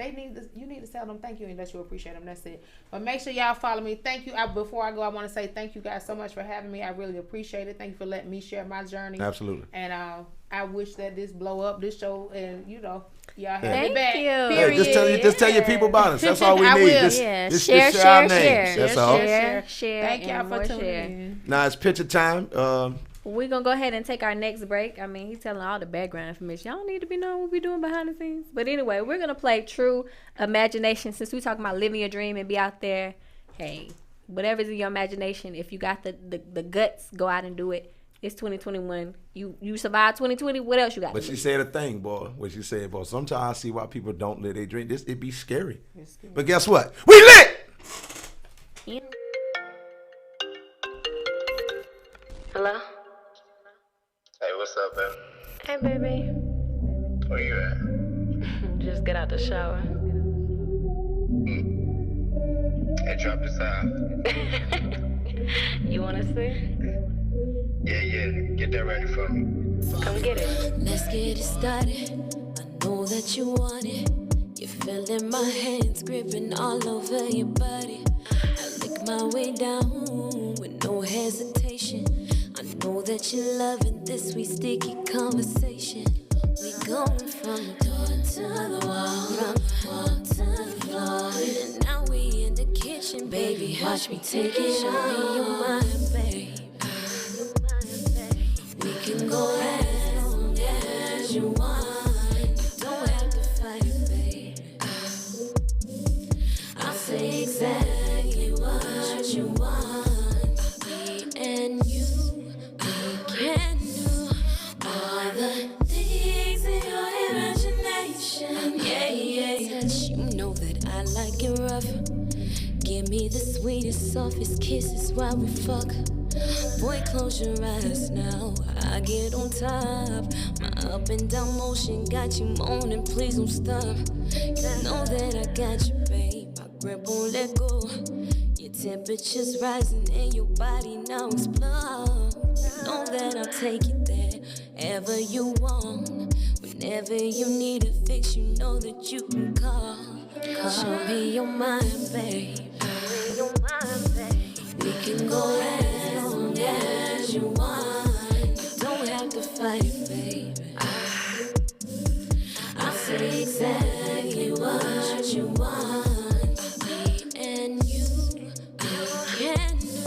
You need to tell them thank you and that you appreciate them. That's it. But make sure y'all follow me. Thank you. Before I go, I want to say thank you guys so much for having me. I really appreciate it. Thank you for letting me share my journey. Absolutely. And I wish that this blow up, this show, and y'all have it back. Thank you. Period. Just tell your people about us. That's all we need. I will. Share our names. That's all. Share. Thank y'all for tuning in. Now it's picture time. We're going to go ahead and take our next break. I mean, he's telling all the background information. Y'all don't need to be knowing what we're doing behind the scenes. But anyway, we're going to play True Imagination. Since we're talking about living your dream and be out there, hey, whatever's in your imagination, if you got the guts, go out and do it. It's 2021. You survived 2020. What else you got? But she said a thing, boy. What she said, boy. Sometimes I see why people don't live their dream. It be scary. But guess what? We lit! Yeah. Hello? Hey, what's up, man? Hey, baby. Where you at? Just get out the shower. Hey, drop this out. You want to see? Yeah. Get that ready for me. Come get it. Let's get it started. I know that you want it. You're feeling my hands gripping all over your body. my way down with no hesitation. I know that you're loving this sweet sticky conversation. We going from the door to the wall, from the wall to the floor. And now we in the kitchen, baby. Watch me take it. Show me your mind, babe. We can go as long as you want. You don't have to fight it, baby. I'll say exactly what you want. Me and you, we can do all the things in your imagination. Yeah, yeah. Touch, you know that I like it rough. Give me the sweetest, softest kisses while we fuck. Boy, close your eyes now. I get on top. My up and down motion got you moaning. Please don't stop. You know that I got you, babe. My grip won't let go. Your temperature's rising and your body now explode. You know that I'll take you there, ever you want. Whenever you need a fix, you know that you can call. Show me your mind, babe. We can go as long as you want. You don't have to fight it, baby. I'll say exactly what you want. Me and you, we can do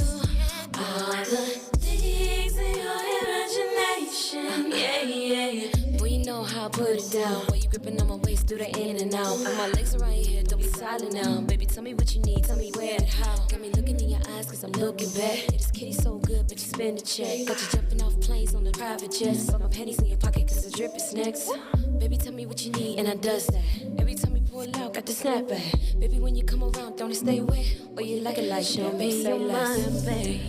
all the things in your imagination. Yeah, yeah, yeah. Boy, you know how I put it down. Boy, you gripping on my waist through the in and out. My legs are right here, don't be silent now. Baby, tell me what you need, tell me where and how. Got me looking in your eyes, cause I'm looking back. This kitty so good, but you spend a check. Got you jumping off planes on the private jets. Put my panties in your pocket, cause the drip is next. Baby, tell me what you need, and I does that. Every time you pull out, got the snapback. Baby, when you come around, don't it stay wet? Or you like it like show me your mind, babe.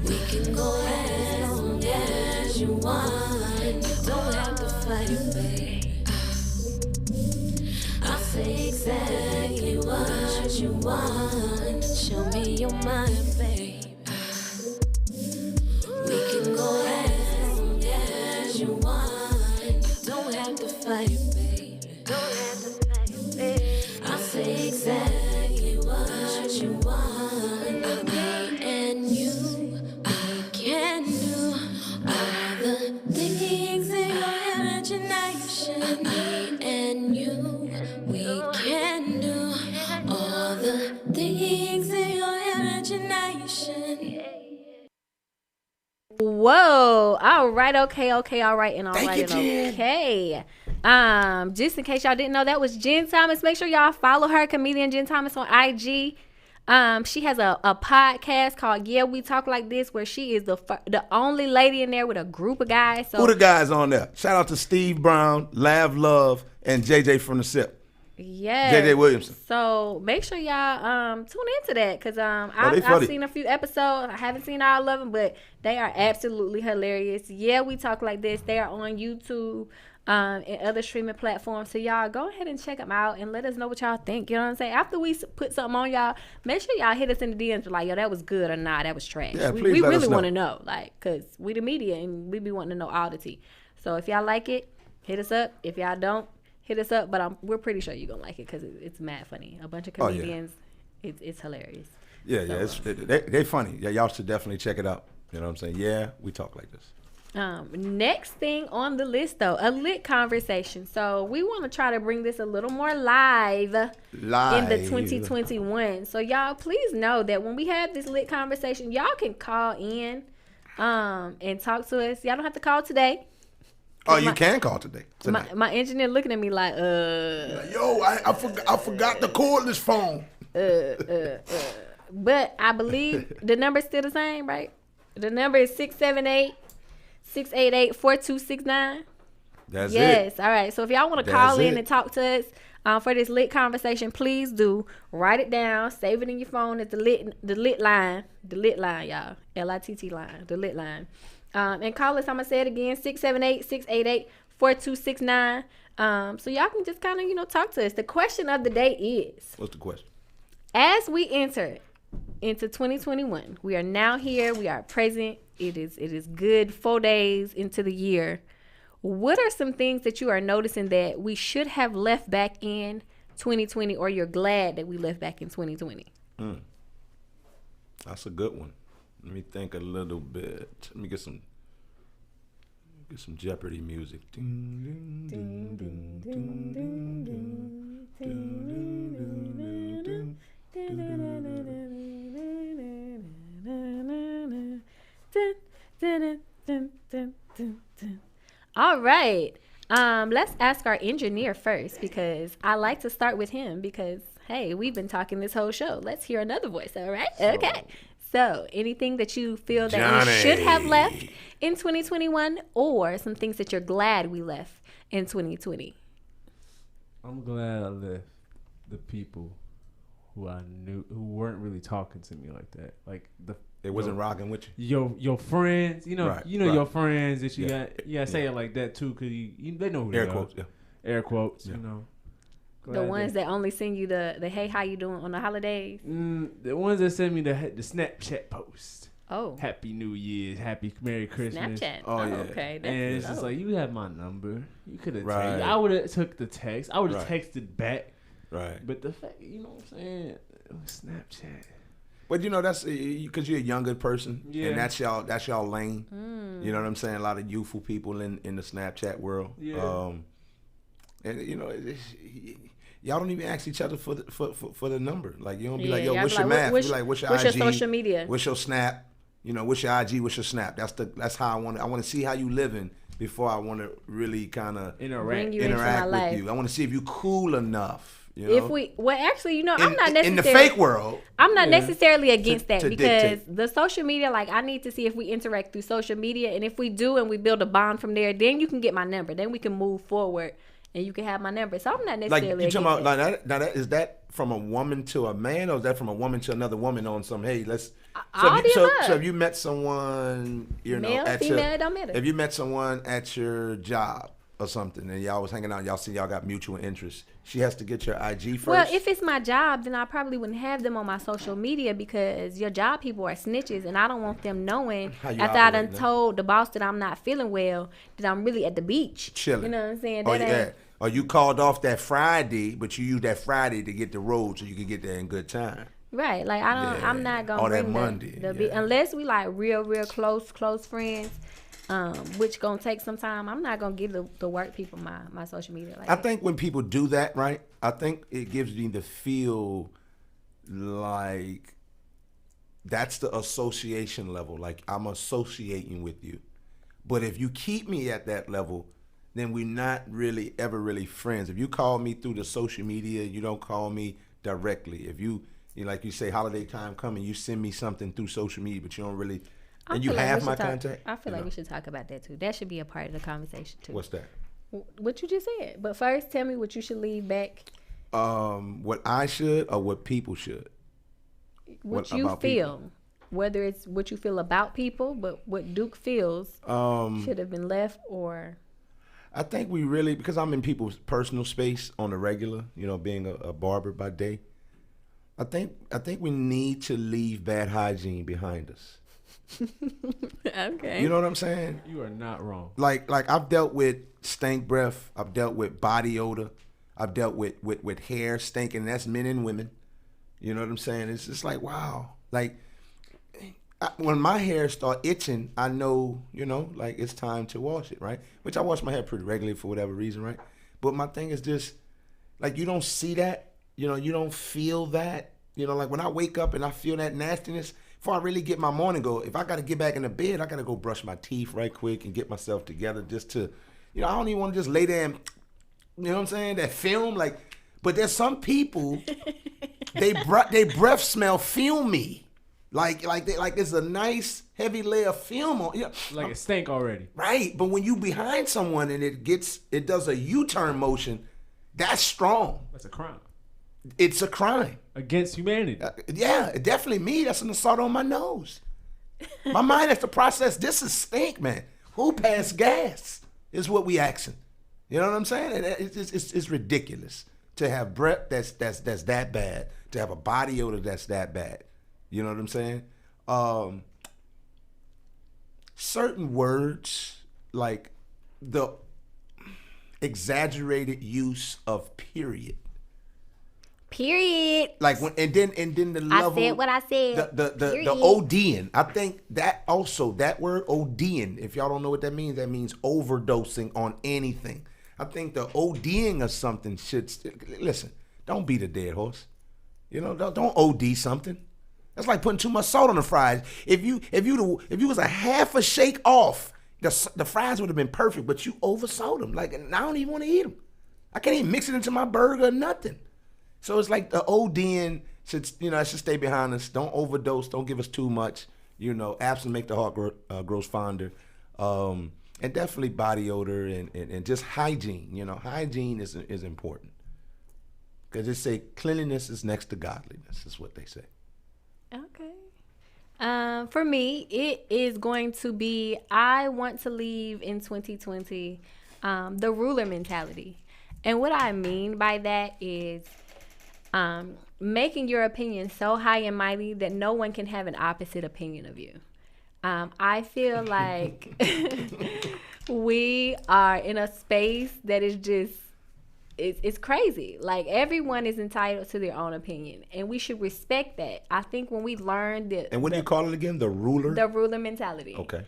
We can go as long as you want. You don't have to fight it, babe. I'll say exactly what you want. Show me your mind, babe. We can go as long as you want. You don't have to fight it, babe. I'll say exactly what you want. Me and you, we can do all the things in your imagination. Me and you, we can do all the things in your imagination. Whoa. All right. Okay. All right. And all Thank right. you, And Jen. okay. Just in case y'all didn't know, that was Jen Thomas. Make sure y'all follow her, comedian Jen Thomas, on IG. She has a podcast called Yeah We Talk Like This, where she is the only lady in there with a group of guys. So Who the guys on there? Shout out to Steve Brown, Lav Love, and JJ from the SIP. yeah, JJ Williamson. So make sure y'all tune into that, because I've seen a few episodes. I haven't seen all of them, but they are absolutely hilarious. Yeah We Talk Like This. They are on YouTube and other streaming platforms. So y'all go ahead and check them out and let us know what y'all think. You know what I'm saying? After we put something on y'all, make sure y'all hit us in the DMs like, yo, that was good or not, that was trash. Yeah, we please let really us know. want to know, like, because we the media and we be wanting to know all the tea. So if y'all like it, hit us up. If y'all don't, hit us up. But we're pretty sure you're gonna like it, because it's mad funny. A bunch of comedians. It's hilarious. Yeah, So, they funny. Yeah, y'all should definitely check it out. You know what I'm saying? Yeah, we talk like this. Next thing on the list, though, a lit conversation. So we want to try to bring this a little more live in the 2021. So y'all, please know that when we have this lit conversation, y'all can call in and talk to us. Y'all don't have to call today. Oh, you can call today. My engineer looking at me like, yo, I forgot the cordless phone. But I believe the number's still the same, right? The number is 678-688-4269. That's it. Yes. All right. So if y'all want to call in it. and talk to us for this lit conversation, please do write it down, save it in your phone. It's the lit line, y'all. L.I.T.T line, the lit line. And call us. I'm gonna say it again: 678-688-4269. So y'all can just kind of talk to us. The question of the day is: What's the question? as we enter into 2021, we are now here. We are present. It is good 4 days into the year. What are some things that you are noticing that we should have left back in 2020, or you're glad that we left back in 2020? That's a good one. Let me think a little bit. Let me get some Jeopardy music. Ding, ding, ding, ding, ding, ding, ding. All right. Let's ask our engineer first because I like to start with him because, hey, we've been talking this whole show. Let's hear another voice, all right? Okay. So, anything that you feel that we should have left in 2021 or some things that you're glad we left in 2020? I'm glad I left the people who I knew who weren't really talking to me like that. Like they wasn't rocking with you. Your friends, right. Your friends that you got. Yeah, say it like that too, cause they know who they are. Air quotes, you know. The ones that only send you the hey, how you doing on the holidays? The ones that send me the Snapchat post. Oh. Happy New Year's, Happy Merry Christmas. Snapchat. Oh yeah. Okay. And it's just like, you have my number. You could have right. I would have took the text. I would have texted back. Right. But the fact, you know what I'm saying? It was Snapchat. But you know that's because you're a younger person, and that's y'all lane. You know what I'm saying? A lot of youthful people in the Snapchat world. Yeah. And you know, y'all don't even ask each other for the number. Like you don't be like, yo, what's your math? You like, what's your IG? What's your social media? What's your Snap? You know, what's your IG? What's your Snap? That's how I want to see how you living before I want to really kind of interact with you. I want to see if you cool enough. You know? I'm not necessarily in the fake world. I'm not necessarily against that because the social media, like I need to see if we interact through social media, and if we do and we build a bond from there, then you can get my number. Then we can move forward, and you can have my number. So I'm not necessarily like you talking about. Is that from a woman to a man, or is that from a woman to another woman on some? Hey, let's. So have you met someone? You know, male, female, it don't matter. Have you met someone at your job or something, and y'all was hanging out, y'all see y'all got mutual interests? She has to get your IG first? Well, if it's my job, then I probably wouldn't have them on my social media because your job people are snitches, and I don't want them knowing after I done told the boss that I'm not feeling well, that I'm really at the beach. Chilling. You know what I'm saying? Or you called off that Friday, but you used that Friday to get the road so you can get there in good time. Right. Like, I'm not going to bring that Monday. Unless we like real close friends. Which gonna take some time. I'm not gonna give the work people my social media. Like I think when people do that, right, I think it gives me the feel like that's the association level. Like I'm associating with you. But if you keep me at that level, then we're not really ever really friends. If you call me through the social media, you don't call me directly. If you like you say holiday time coming, you send me something through social media, but you don't really. And you have my contact? I feel like we should talk about that too. That should be a part of the conversation too. What's that? What you just said. But first, tell me what you should leave back. What I should or what people should? What you feel. People? Whether it's what you feel about people, but what Duke feels should have been left or... I think we really, because I'm in people's personal space on a regular, you know, being a barber by day, I think we need to leave bad hygiene behind us. Okay. You know what I'm saying? You are not wrong. Like I've dealt with stank breath. I've dealt with body odor. I've dealt with hair stinking. And that's men and women. You know what I'm saying? It's just like, wow. Like when my hair start itching, I know, you know, like it's time to wash it, right? Which I wash my hair pretty regularly for whatever reason, right? But my thing is just, like, you don't see that. You know, you don't feel that. You know, like when I wake up and I feel that nastiness, before I really get my morning go, if I got to get back in the bed, I got to go brush my teeth right quick and get myself together just to, you know, I don't even want to just lay there and, you know what I'm saying, that film, like, but there's some people, they breath smell filmy. Like it's a nice heavy layer of film on, you know, like it stank already. Right, but when you behind someone and it does a U-turn motion, that's strong. That's a crime. It's a crime. Against humanity. Yeah, definitely me. That's an assault on my nose. My mind has to process, this is stink, man. Who passed gas is what we asking. You know what I'm saying? It's ridiculous to have breath that's that bad, to have a body odor that's that bad. You know what I'm saying? Certain words, like the exaggerated use of period. Period. Like and then the level. I said what I said. The ODing. I think that also that word ODing. If y'all don't know what that means overdosing on anything. I think the ODing of something should listen. Don't beat a dead horse. You know, don't OD something. That's like putting too much salt on the fries. If you was a half a shake off, the fries would have been perfect, but you oversold them. Like, and I don't even want to eat them. I can't even mix it into my burger or nothing. So it's like the ODing should stay behind us. Don't overdose. Don't give us too much. You know, absence make the heart grows fonder. And definitely body odor and just hygiene. You know, hygiene is important. Because they say cleanliness is next to godliness, is what they say. Okay. For me, it is going to be, I want to leave in 2020 the ruler mentality. And what I mean by that is making your opinion so high and mighty that no one can have an opposite opinion of you. I feel like we are in a space that is just, it's crazy. Like, everyone is entitled to their own opinion, and we should respect that. I think when we learn that. And what do you call it again? The ruler? The ruler mentality. Okay.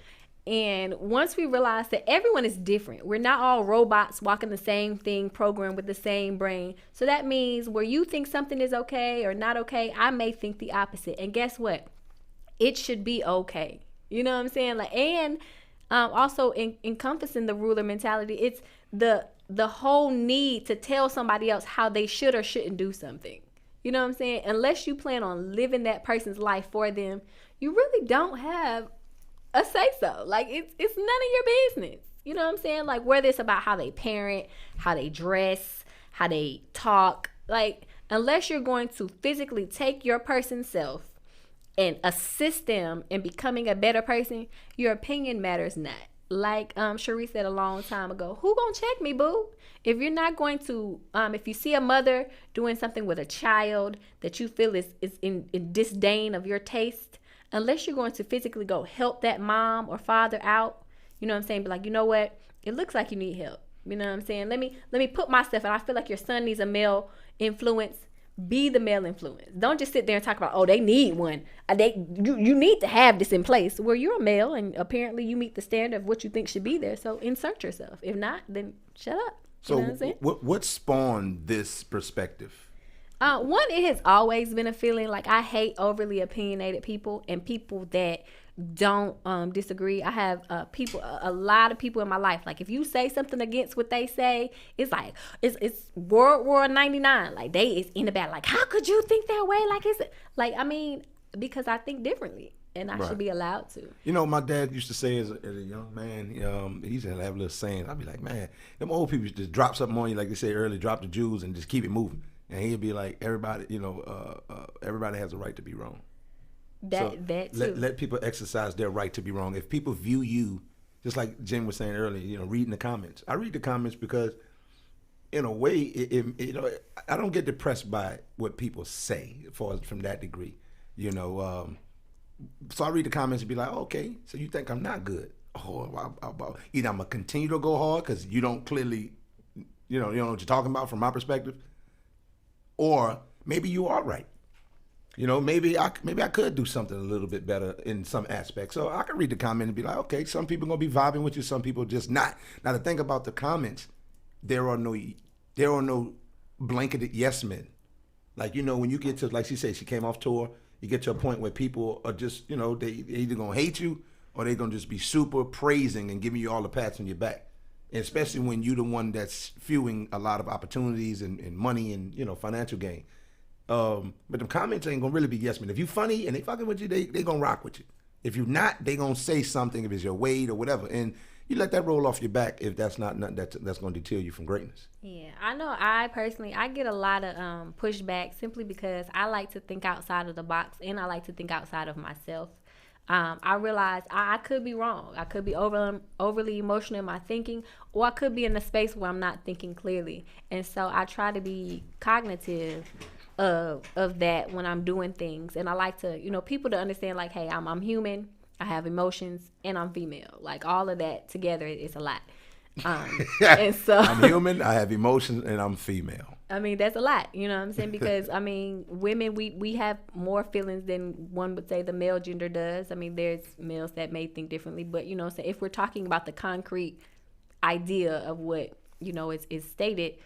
And once we realize that everyone is different, we're not all robots walking the same thing, programmed with the same brain. So that means where you think something is okay or not okay, I may think the opposite. And guess what? It should be okay. You know what I'm saying? Like, and also encompassing the ruler mentality, it's the whole need to tell somebody else how they should or shouldn't do something. You know what I'm saying? Unless you plan on living that person's life for them, you really don't have a say so. Like, it's none of your business. You know what I'm saying? Like, whether it's about how they parent, how they dress, how they talk, like, unless you're going to physically take your person's self and assist them in becoming a better person, your opinion matters not. Like Cherie said a long time ago, who gonna check me, boo? If you're not going to, if you see a mother doing something with a child that you feel is in disdain of your taste, unless you're going to physically go help that mom or father out, you know what I'm saying? Be like, you know what? It looks like you need help. You know what I'm saying? Let me put myself, and I feel like your son needs a male influence. Be the male influence. Don't just sit there and talk about, oh, they need one. You need to have this in place. Well, you're a male, and apparently you meet the standard of what you think should be there. So insert yourself. If not, then shut up. You know what I'm saying? What spawned this perspective? One, it has always been a feeling like I hate overly opinionated people and people that don't disagree. I have a lot of people in my life. Like, if you say something against what they say, it's like it's World War 99. Like, they is in the back. Like, how could you think that way? I mean, because I think differently, and I should be allowed to. You know, my dad used to say as a young man, he used to have little sayings. I'd be like, man, them old people just drop something on you, like they say earlier, drop the jewels and just keep it moving. And he'd be like, everybody, everybody has a right to be wrong. That too. Let people exercise their right to be wrong. If people view you, just like Jim was saying earlier, reading the comments. I read the comments because, in a way, I don't get depressed by what people say from that degree. So I read the comments and be like, okay, so you think I'm not good? Oh, either I'm gonna continue to go hard because you don't clearly, you know what you're talking about from my perspective, or maybe you are right. Maybe I could do something a little bit better in some aspects. So I can read the comment and be like, okay, some people gonna be vibing with you, some people just not. Now the thing about the comments, there are no blanketed yes men. Like, when you get to, like she said, she came off tour, you get to a point where people are just, they either gonna hate you or they gonna just be super praising and giving you all the pats on your back. And especially when you're the one that's fueling a lot of opportunities and money and, financial gain. But the comments ain't gonna really be yes men. If you funny and they fucking with you, they gonna rock with you. If you're not, they gonna say something if it's your weight or whatever. And you let that roll off your back if that's not nothing that's gonna deter you from greatness. Yeah, I know. I personally, I get a lot of pushback simply because I like to think outside of the box and I like to think outside of myself. I realize I could be wrong. I could be overly emotional in my thinking, or I could be in a space where I'm not thinking clearly. And so I try to be cognitive of that when I'm doing things. And I like to, people to understand, like, hey, I'm human, I have emotions, and I'm female. Like, all of that together is a lot. And so I'm human, I have emotions, and I'm female. I mean, that's a lot, you know what I'm saying? Because, I mean, women, we have more feelings than one would say the male gender does. I mean, there's males that may think differently. But, you know, so if we're talking about the concrete idea of what, you know, is stated,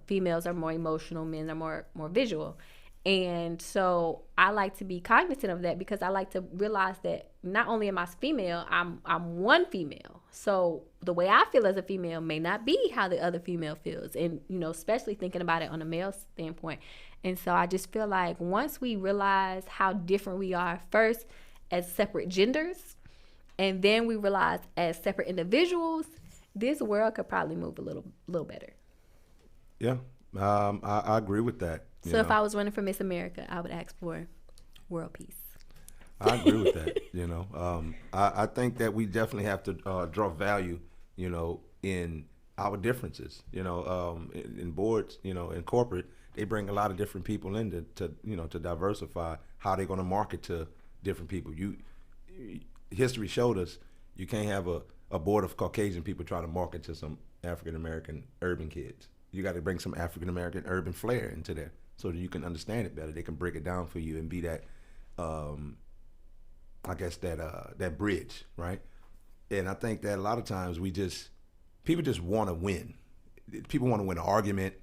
females are more emotional, men are more visual. And so I like to be cognizant of that because I like to realize that not only am I female, I'm one female. So the way I feel as a female may not be how the other female feels. And, you know, especially thinking about it on a male standpoint. And so I just feel like once we realize how different we are first as separate genders, and then we realize as separate individuals, this world could probably move a little better. Yeah, I agree with that. So if I was running for Miss America, I would ask for world peace. I agree with that. You know, I think that we definitely have to draw value, you know, in our differences. You know, in boards, you know, in corporate, they bring a lot of different people in to you know, to diversify how they're going to market to different people. History showed us you can't have a board of Caucasian people trying to market to some African American urban kids. You got to bring some African American urban flair into there so that you can understand it better. They can break it down for you and be that, I guess that bridge, right? And I think that a lot of times people just want to win. People want to win an argument.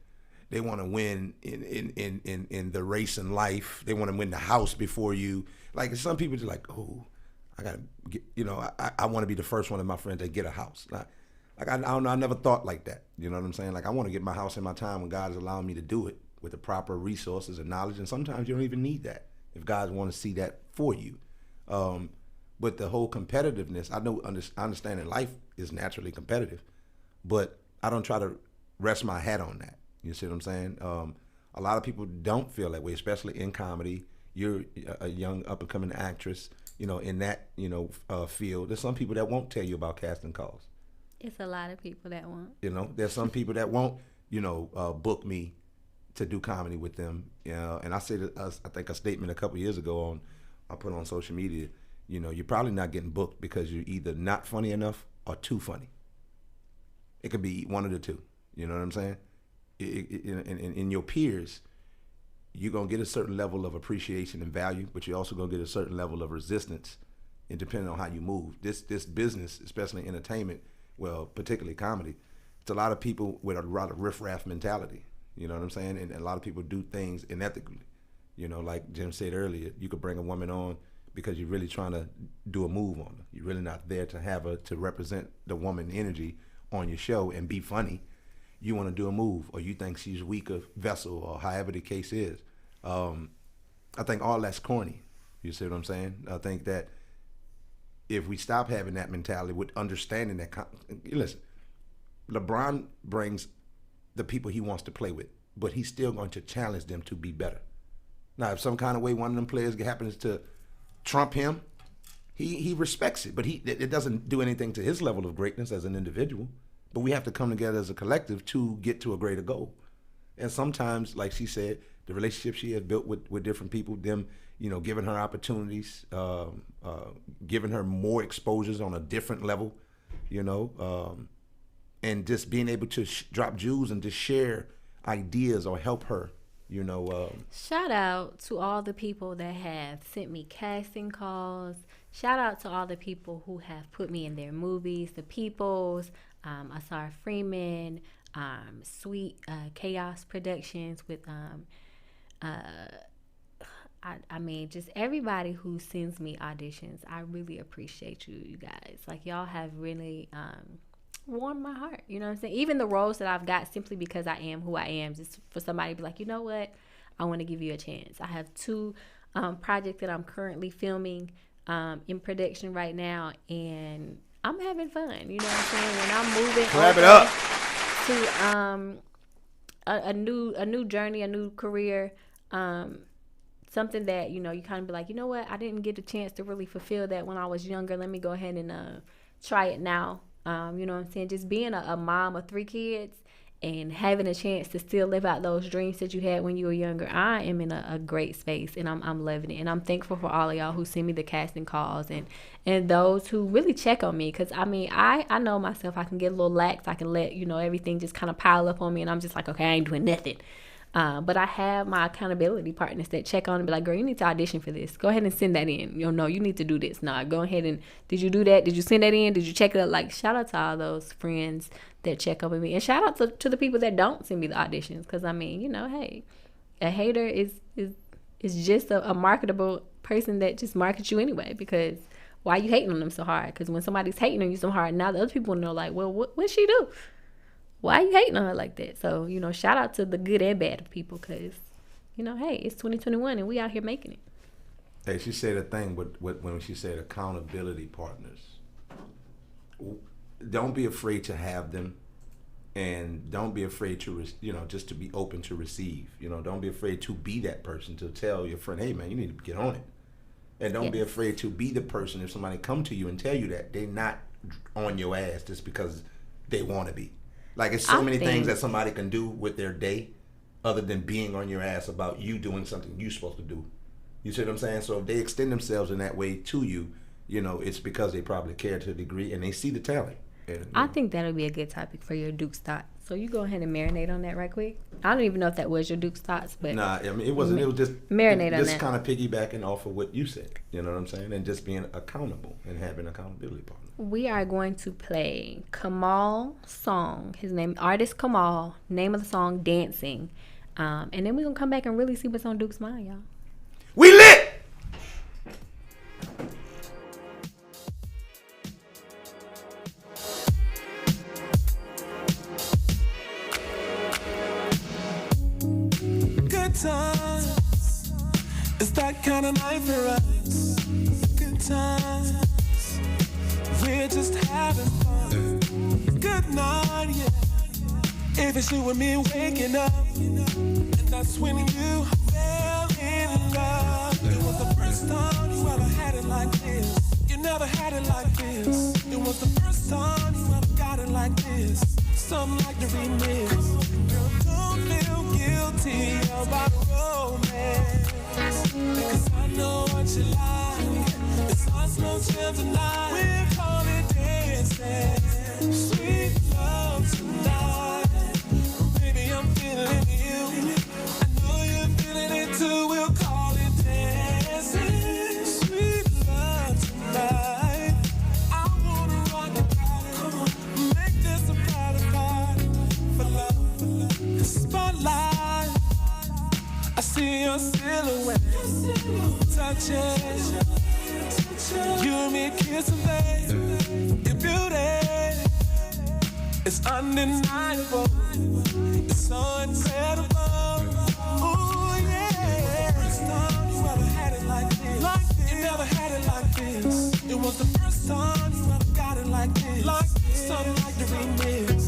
They want to win in the race in life. They want to win the house before you. Like some people just like, oh, I gotta get, you know, I want to be the first one of my friends that get a house. Like I don't know, I never thought like that. You know what I'm saying? Like I want to get my house in my time when God is allowing me to do it with the proper resources and knowledge. And sometimes you don't even need that if God wants to see that for you. But the whole competitiveness, I understand that life is naturally competitive, but I don't try to rest my hat on that. You see what I'm saying? A lot of people don't feel that way, especially in comedy. You're a young up and coming actress, you know, in that, you know, field. There's some people that won't tell you about casting calls. It's a lot of people that won't. You know, there's some people that won't, you know, book me to do comedy with them. You know, and I said, I think a statement a couple years ago I put on social media, you know, you're probably not getting booked because you're either not funny enough or too funny. It could be one of the two. You know what I'm saying? In your peers, you're going to get a certain level of appreciation and value, but you're also going to get a certain level of resistance, and depending on how you move. This business, especially entertainment, well, particularly comedy, it's a lot of people with a rather riff-raff mentality. You know what I'm saying? And a lot of people do things unethically. You know, like Jim said earlier, you could bring a woman on because you're really trying to do a move on her. You're really not there to have her to represent the woman energy on your show and be funny. You want to do a move, or you think she's a weaker vessel, or however the case is. I think all that's corny. You see what I'm saying? I think that if we stop having that mentality with understanding that, listen, LeBron brings the people he wants to play with, but he's still going to challenge them to be better. Now, if some kind of way one of them players happens to trump him, he respects it, but it doesn't do anything to his level of greatness as an individual. But we have to come together as a collective to get to a greater goal. And sometimes, like she said, the relationship she has built with different people, them, you know, giving her opportunities, giving her more exposures on a different level, you know, and just being able to drop jewels and just share ideas or help her, you know. Shout out to all the people that have sent me casting calls. Shout out to all the people who have put me in their movies, The Peoples, Asar Freeman, Sweet Chaos Productions with I mean, just everybody who sends me auditions. I really appreciate you guys. Like, y'all have really warmed my heart. You know what I'm saying? Even the roles that I've got simply because I am who I am, just for somebody to be like, you know what? I want to give you a chance. I have 2 projects that I'm currently filming in production right now, and I'm having fun. You know what I'm saying? When I'm moving clap it up to a new journey, a new career, something that, you know, you kind of be like, you know what, I didn't get a chance to really fulfill that when I was younger. Let me go ahead and try it now. You know what I'm saying? Just being a mom of 3 kids and having a chance to still live out those dreams that you had when you were younger, I am in a great space, and I'm loving it. And I'm thankful for all of y'all who send me the casting calls and those who really check on me. Because, I mean, I know myself. I can get a little lax. I can let, everything just kind of pile up on me, and I'm just like, okay, I ain't doing nothing. But I have my accountability partners that check on and be like, girl, you need to audition for this. Go ahead and send that in. No, you need to do this. Nah, go ahead and, did you do that? Did you send that in? Did you check it out? Like, shout out to all those friends that check up with me. And shout out to the people that don't send me the auditions. Because, I mean, hey, a hater is just a marketable person that just markets you anyway. Because why are you hating on them so hard? Because when somebody's hating on you so hard, now the other people know, like, well, what'd she do? Why are you hating on her like that? So, shout out to the good and bad of people because, hey, it's 2021 and we out here making it. Hey, she said a thing when she said accountability partners. Don't be afraid to have them, and don't be afraid to, just to be open to receive. Don't be afraid to be that person to tell your friend, hey, man, you need to get on it. And don't be afraid to be the person if somebody come to you and tell you that they're not on your ass just because they want to be. Like, it's so many things that somebody can do with their day other than being on your ass about you doing something you're supposed to do. You see what I'm saying? So if they extend themselves in that way to you, it's because they probably care to a degree and they see the talent. And, I think that'll be a good topic for your Duke's Thoughts. So you go ahead and marinate on that right quick. I don't even know if that was your Duke's Thoughts, but nah, I mean, it wasn't. It was just marinate on that. Just kind of piggybacking off of what you said. You know what I'm saying? And just being accountable and having accountability partners. We are going to play Kamal's song. His name, artist Kamal. Name of the song, Dancing. And then we're gonna come back and really see what's on Duke's mind, y'all. We lit. Good times, it's that kind of night for us. Good times, we're just having fun. Good night, yeah. If it's you and me waking up, and that's when you fell in love. It was the first time you ever had it like this. You never had it like this. It was the first time you ever got it like this. Something like the remix. Girl, don't feel guilty about romance, because I know what you like. It's our slow jam tonight. We're calling dancing, sweet love tonight. Baby, I'm feeling you. I know you're feeling it too. We'll call it dancing, sweet love tonight. I wanna rock your body. Make this a party for love. Spotlight, I see your silhouette, touching. You and me kissing, babe. Your beauty is undeniable. It's so incredible. Ooh, yeah. First time you ever had it like this. You never had it like this. It was the first time you ever got it like this. Something like the remix.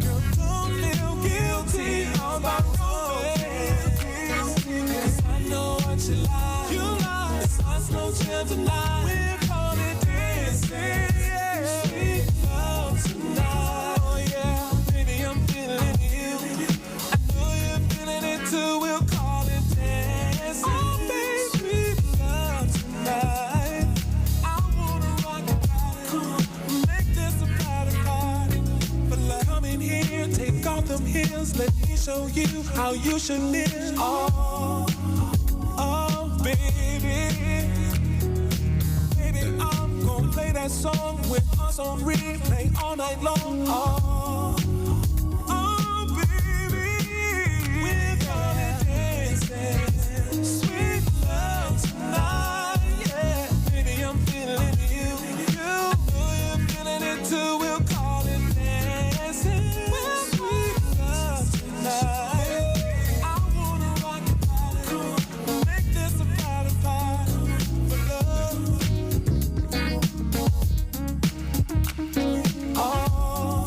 Girl, don't feel guilty about romance, because I know what you like. You like. It's our slow jam tonight. We're calling dancing, yeah. Sweet love tonight. Oh yeah, baby, I'm feeling you. I know you're feeling it too. We'll call it dancing. Oh baby, sweet love tonight. I wanna rock your body. Make this a party for love. Come in here, take off them heels. Let me show you how you should live. Oh, oh, baby. Baby, I'm gonna play that song with us on replay all night long. Oh, oh, baby. We're gonna dancing, sweet love tonight. Yeah, baby, I'm feeling you. You know you're feeling it too. We'll call it dancing, sweet love tonight. I wanna rock your body. Make this a party for love. Oh,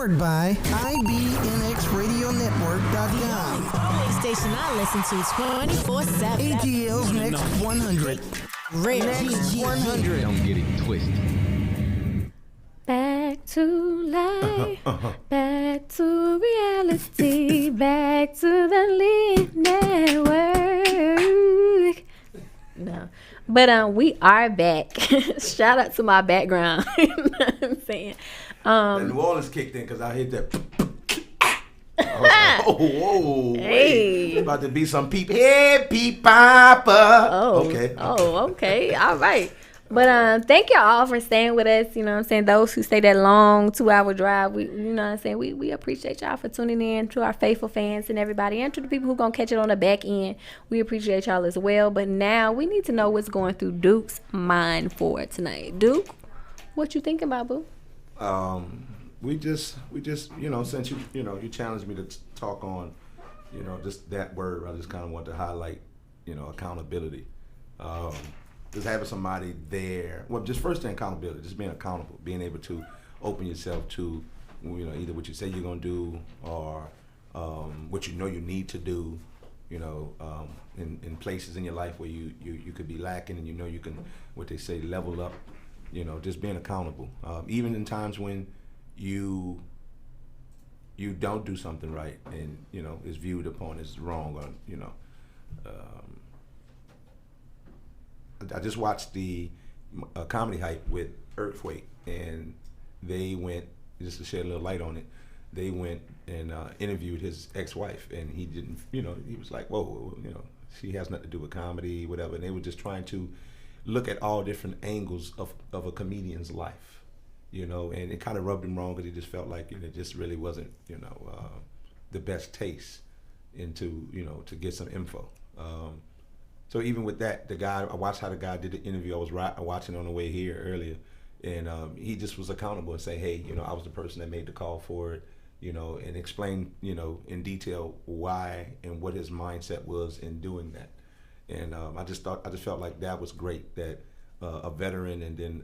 Powered by IBNXRadioNetwork.com. Only station I listen to 24/7. ATL's Next 100. Next 100. Don't get it twisted. Back to life, back to reality, back to the L.I.T.T Network. No, but we are back. Shout out to my background. You know what I'm saying? The New Orleans kicked in because I hit that. I was like, whoa, Hey. wait. About to be some peep. Hey, peep papa. Oh, Okay. Oh, okay. All right. But thank y'all all for staying with us. You know what I'm saying? Those who stay that long 2-hour drive, you know what I'm saying? We appreciate y'all for tuning in, to our faithful fans and everybody, and to the people who going to catch it on the back end. We appreciate y'all as well. But now we need to know what's going through Duke's mind for tonight. Duke, what you thinking about, boo? We just, you know, since you challenged me to talk on, you know, just that word, I just kind of want to highlight, you know, accountability. Just having somebody there. Well, just first thing, accountability. Just being accountable, being able to open yourself to, you know, either what you say you're gonna do or what you know you need to do. You know, in places in your life where you could be lacking, and you know you can, what they say, level up. You know, just being accountable. Even in times when you don't do something right, and you know is viewed upon as wrong, or you know. I just watched the comedy hype with Earthquake, and they went, just to shed a little light on it, they went and interviewed his ex-wife, and he didn't, you know, he was like, whoa, you know, she has nothing to do with comedy, whatever, and they were just trying to look at all different angles of a comedian's life, you know, and it kind of rubbed him wrong because he just felt like, you know, it just really wasn't, you know, the best taste into, you know, to get some info. So even with that, the guy, I watched how the guy did the interview. I was watching on the way here earlier, and he just was accountable and say, hey, you know, I was the person that made the call for it, you know, and explain, you know, in detail why and what his mindset was in doing that. And I just felt like that was great, that a veteran and then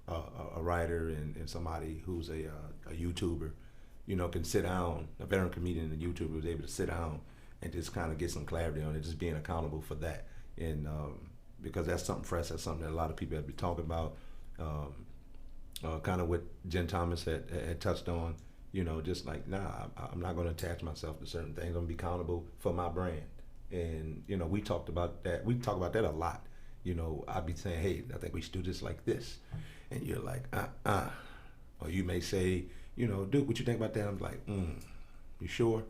a writer and somebody who's a YouTuber, you know, can sit down, a veteran comedian and a YouTuber was able to sit down and just kind of get some clarity on it, just being accountable for that. And because that's something fresh, that's something that a lot of people have been talking about, kind of what Jen Thomas had touched on, you know, just like, nah, I'm not going to attach myself to certain things. I'm going to be accountable for my brand. And, you know, we talk about that a lot. You know, I'd be saying, hey, I think we should do this like this. And you're like, Or you may say, you know, Duke, what you think about that? I'm like, you sure?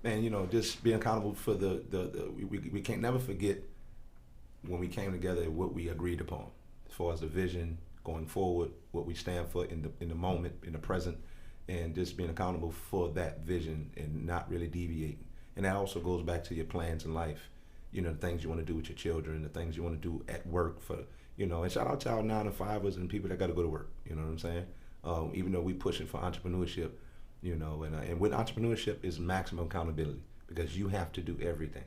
And, you know, just being accountable for we can't never forget when we came together what we agreed upon as far as the vision going forward, what we stand for in the moment, in the present, and just being accountable for that vision and not really deviating. And that also goes back to your plans in life, you know, the things you want to do with your children, the things you want to do at work for, you know, and shout out to our 9-to-5ers and people that got to go to work, you know what I'm saying? Even though we pushing for entrepreneurship, you know, and with entrepreneurship is maximum accountability because you have to do everything.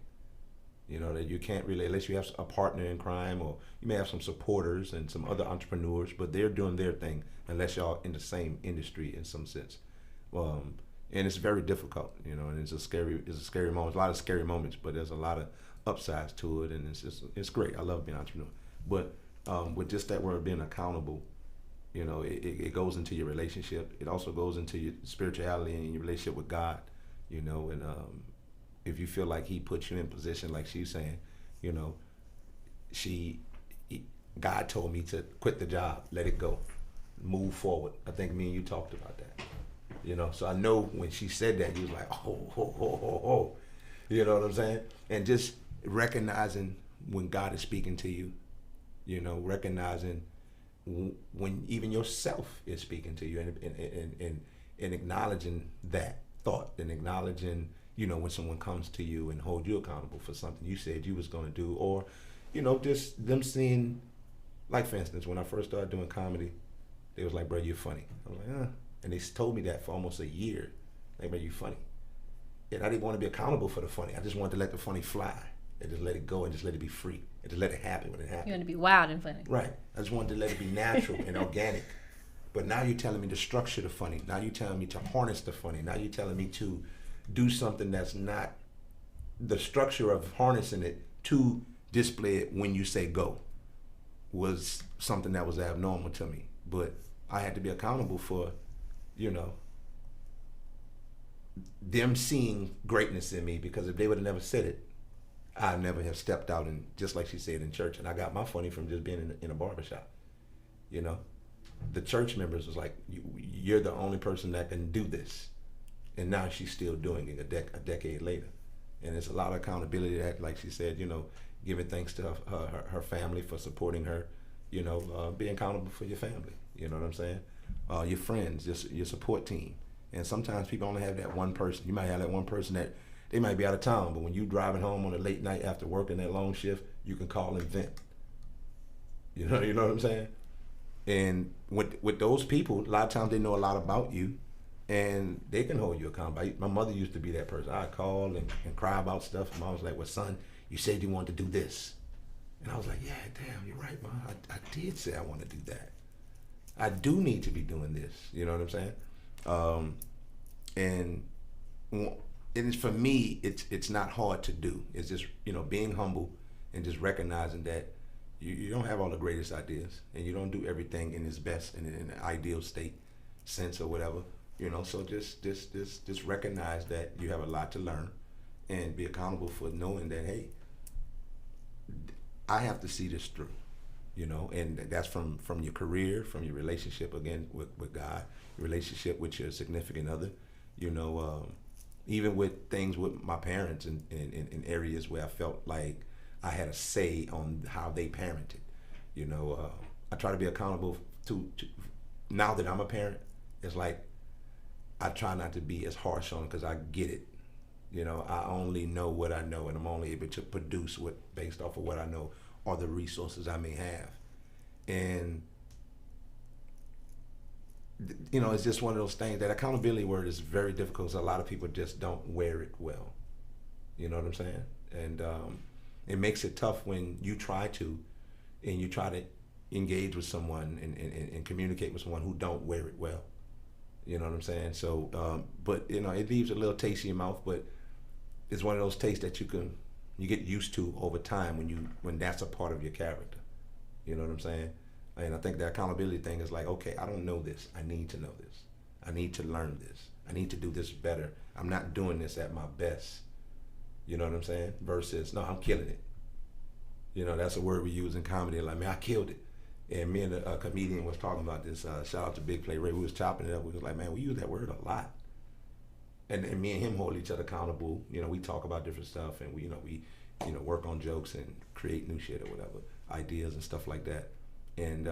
You know, that you can't really, unless you have a partner in crime, or you may have some supporters and some other entrepreneurs, but they're doing their thing unless y'all in the same industry in some sense. And it's very difficult, you know, and it's a scary moment. A lot of scary moments, but there's a lot of upsides to it, and it's great. I love being an entrepreneur. But with just that word being accountable, you know, it goes into your relationship. It also goes into your spirituality and your relationship with God, you know, and if you feel like he put you in position, like she's saying, you know, God told me to quit the job, let it go, move forward. I think me and you talked about that, you know. So I know when she said that, you was like, oh, you know what I'm saying? And just recognizing when God is speaking to you, you know, recognizing when even yourself is speaking to you, and acknowledging that thought, and acknowledging, you know, when someone comes to you and hold you accountable for something you said you was going to do, or, you know, just them seeing, like for instance, when I first started doing comedy, they was like, bro, you're funny. I was like, and they told me that for almost a year, like, bro, you funny. And I didn't want to be accountable for the funny. I just wanted to let the funny fly and just let it go and just let it be free and just let it happen when it happened. You want to be wild and funny. Right. I just wanted to let it be natural and organic. But now you're telling me to structure the funny. Now you're telling me to harness the funny. Now you're telling me to do something that's not the structure of harnessing it to display it when you say go was something that was abnormal to me. But I had to be accountable for, you know, them seeing greatness in me, because if they would have never said it, I'd never have stepped out and, just like she said, in church. And I got my funny from just being in a barbershop, you know. The church members was like, you're the only person that can do this. And now she's still doing it a decade later. And it's a lot of accountability that, like she said, you know, giving thanks to her family for supporting her, you know, being accountable for your family, you know what I'm saying? Your friends, your support team. And sometimes people only have that one person. You might have that one person that they might be out of town, but when you driving home on a late night after working that long shift, you can call and vent. You know what I'm saying? And with those people, a lot of times they know a lot about you, and they can hold you accountable. My mother used to be that person. I'd call and cry about stuff. And Mom was like, well, son, you said you wanted to do this. And I was like, yeah, damn, you're right, Mom. I did say I want to do that. I do need to be doing this. You know what I'm saying? And it's, for me, it's not hard to do. It's just, you know, being humble and just recognizing that you don't have all the greatest ideas, and you don't do everything in its best and in an ideal state, sense or whatever, you know. So just recognize that you have a lot to learn, and be accountable for knowing that, hey, I have to see this through, you know. And that's from your career, from your relationship again with God, your relationship with your significant other, you know, even with things with my parents in areas where I felt like I had a say on how they parented. You know, I try to be accountable to now that I'm a parent. It's like I try not to be as harsh on them, because I get it. You know, I only know what I know, and I'm only able to produce based off of what I know or the resources I may have. And you know, it's just one of those things. That accountability word is very difficult, because a lot of people just don't wear it well. You know what I'm saying? And it makes it tough when you try to engage with someone and communicate with someone who don't wear it well. You know what I'm saying? So, but you know, it leaves a little taste in your mouth, but it's one of those tastes that you get used to over time when that's a part of your character. You know what I'm saying? And I think the accountability thing is like, okay, I don't know this. I need to know this. I need to learn this. I need to do this better. I'm not doing this at my best. You know what I'm saying? Versus, no, I'm killing it. You know, that's a word we use in comedy. Like, man, I killed it. And me and a comedian was talking about this. Shout out to Big Play Ray. We was chopping it up. We was like, man, we use that word a lot. And me and him hold each other accountable. You know, we talk about different stuff, and we work on jokes and create new shit or whatever, ideas and stuff like that. And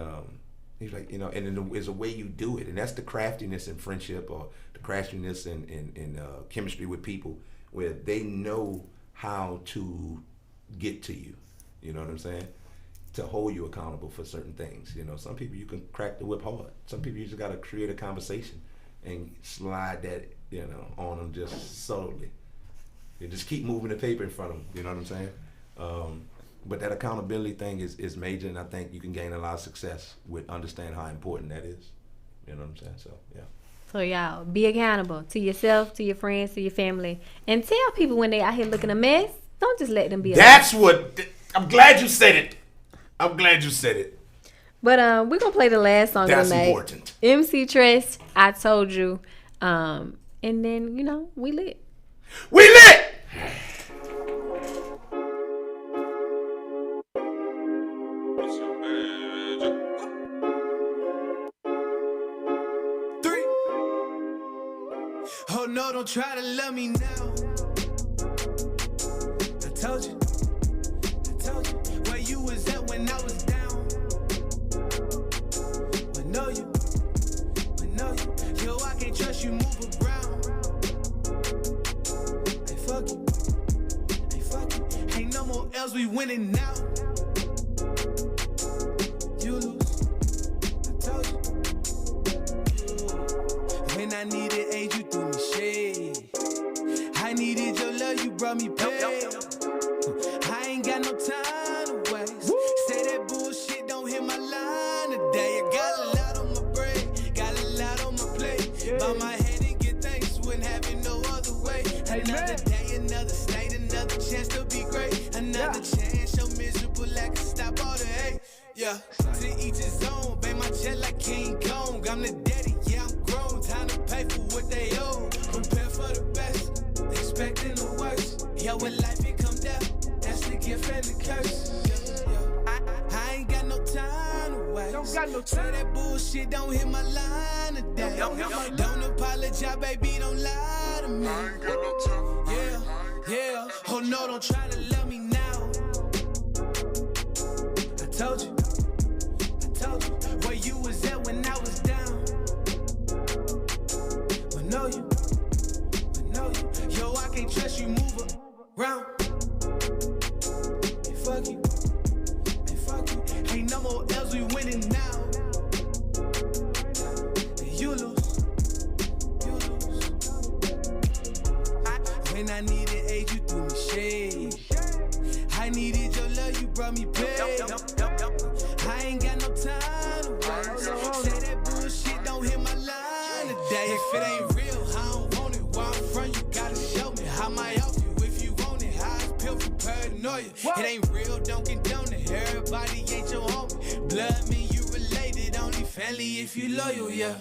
he's like, you know, and there's a way you do it, and that's the craftiness in friendship, or the craftiness in chemistry with people, where they know how to get to you. You know what I'm saying? To hold you accountable for certain things. You know, some people you can crack the whip hard. Some people you just gotta create a conversation and slide that, you know, on them just subtly. You just keep moving the paper in front of them. You know what I'm saying? But that accountability thing is major, and I think you can gain a lot of success with understanding how important that is. You know what I'm saying? So, yeah. So, y'all, be accountable to yourself, to your friends, to your family. And tell people when they out here looking a mess, don't just let them be a mess. I'm glad you said it. I'm glad you said it. But we're going to play the last song That's tonight. Important. MC Tress, I Told You. And then, you know, we lit. We lit! Oh no, don't try to love me now. I told you. Where you was at when I was down. I know you. Yo, I can't trust you, move around. Hey, fuck you. Ain't no more else, we winning now. You lose. I told you. When I needed aid, you threw me shade. I needed your love, you brought me pain. I ain't got no time to waste. Say that bullshit, don't hit my line today. I got a lot on my brain. Yeah, to each his own, babe, my jet like King Kong. I'm the daddy, yeah, I'm grown. Time to pay for what they owe. Prepare for the best, expecting the worst. Yeah, when life it come down, that's the gift and the curse. I ain't got no time to waste. Don't got no time. Say that bullshit, don't hit my line today. Don't apologize, baby, don't lie to me. I ain't got no time. Yeah. Oh no, don't try to love me now. I told you. Where you was at when I was down. I know you. Yo, I can't trust you, move around. Hey, fuck you. Ain't no more L's, we winning now. You lose. When I needed aid, you threw me shade. I needed your love, you brought me pain. I ain't got no time to waste. Say that bullshit, don't hit my line today. If it ain't real, I don't want it. Where I'm from, you gotta show me. How might help you if you want it. How it's pill for paranoia. It ain't real, don't condone it. Everybody ain't your homie. Blood mean you related, only family if you loyal, yeah.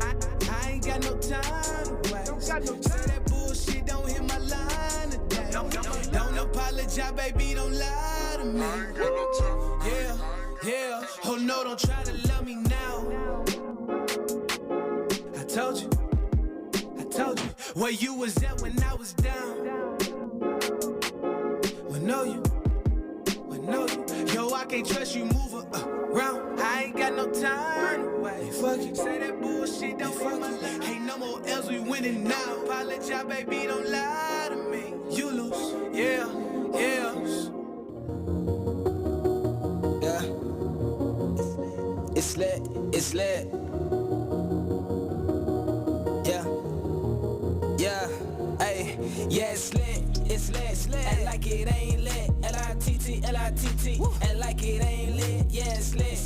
I ain't got no time to waste. Say that bullshit, don't hit my line today. Don't apologize, baby, don't lie to me. I ain't got no time. Yeah. Oh no, don't try to love me now. I told you. Where you was at when I was down. I know you. Yo, I can't trust you, move around. I ain't got no time to wait. Fuck you. Say that bullshit, don't fuck you. Ain't no more L's, we winning now. Apologize, baby, don't lie to me. You lose, yeah. It's lit. Yeah. Hey, yeah, it's lit. And like it ain't lit. L.I.T.T. And like it ain't lit. Yeah, it's lit.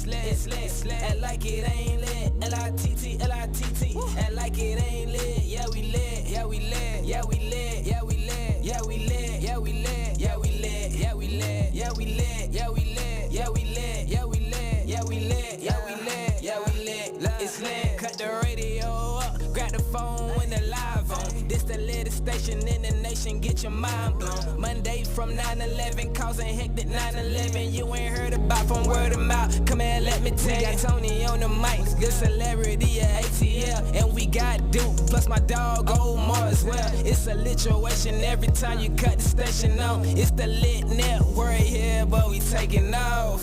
And like it ain't lit. L.I.T.T. And like it ain't lit. Yeah, we lit. Yeah, we lit. Yeah, we lit. Yeah, we lit. Yeah, we lit. Yeah, we lit. Yeah, we lit. Yeah, we lit. Yeah, we lit. Yeah, we lit. Yeah, we lit. Yeah, we lit. Yeah, we lit. Yeah, we lit. Yeah, we lit. It's lit. Cut the radio up. Grab the phone when the live on. This the latest station in the nation. Get your mind blown. Monday from 9/11, causing hectic 9/11. You ain't heard about from word of mouth. Come here, let me tell you. Got Toni on the mic, good celebrity at ATL, and we got Duke plus my dog Omar as well. It's a lituation every time you cut the station on. It's the Lit Network here, but we taking off.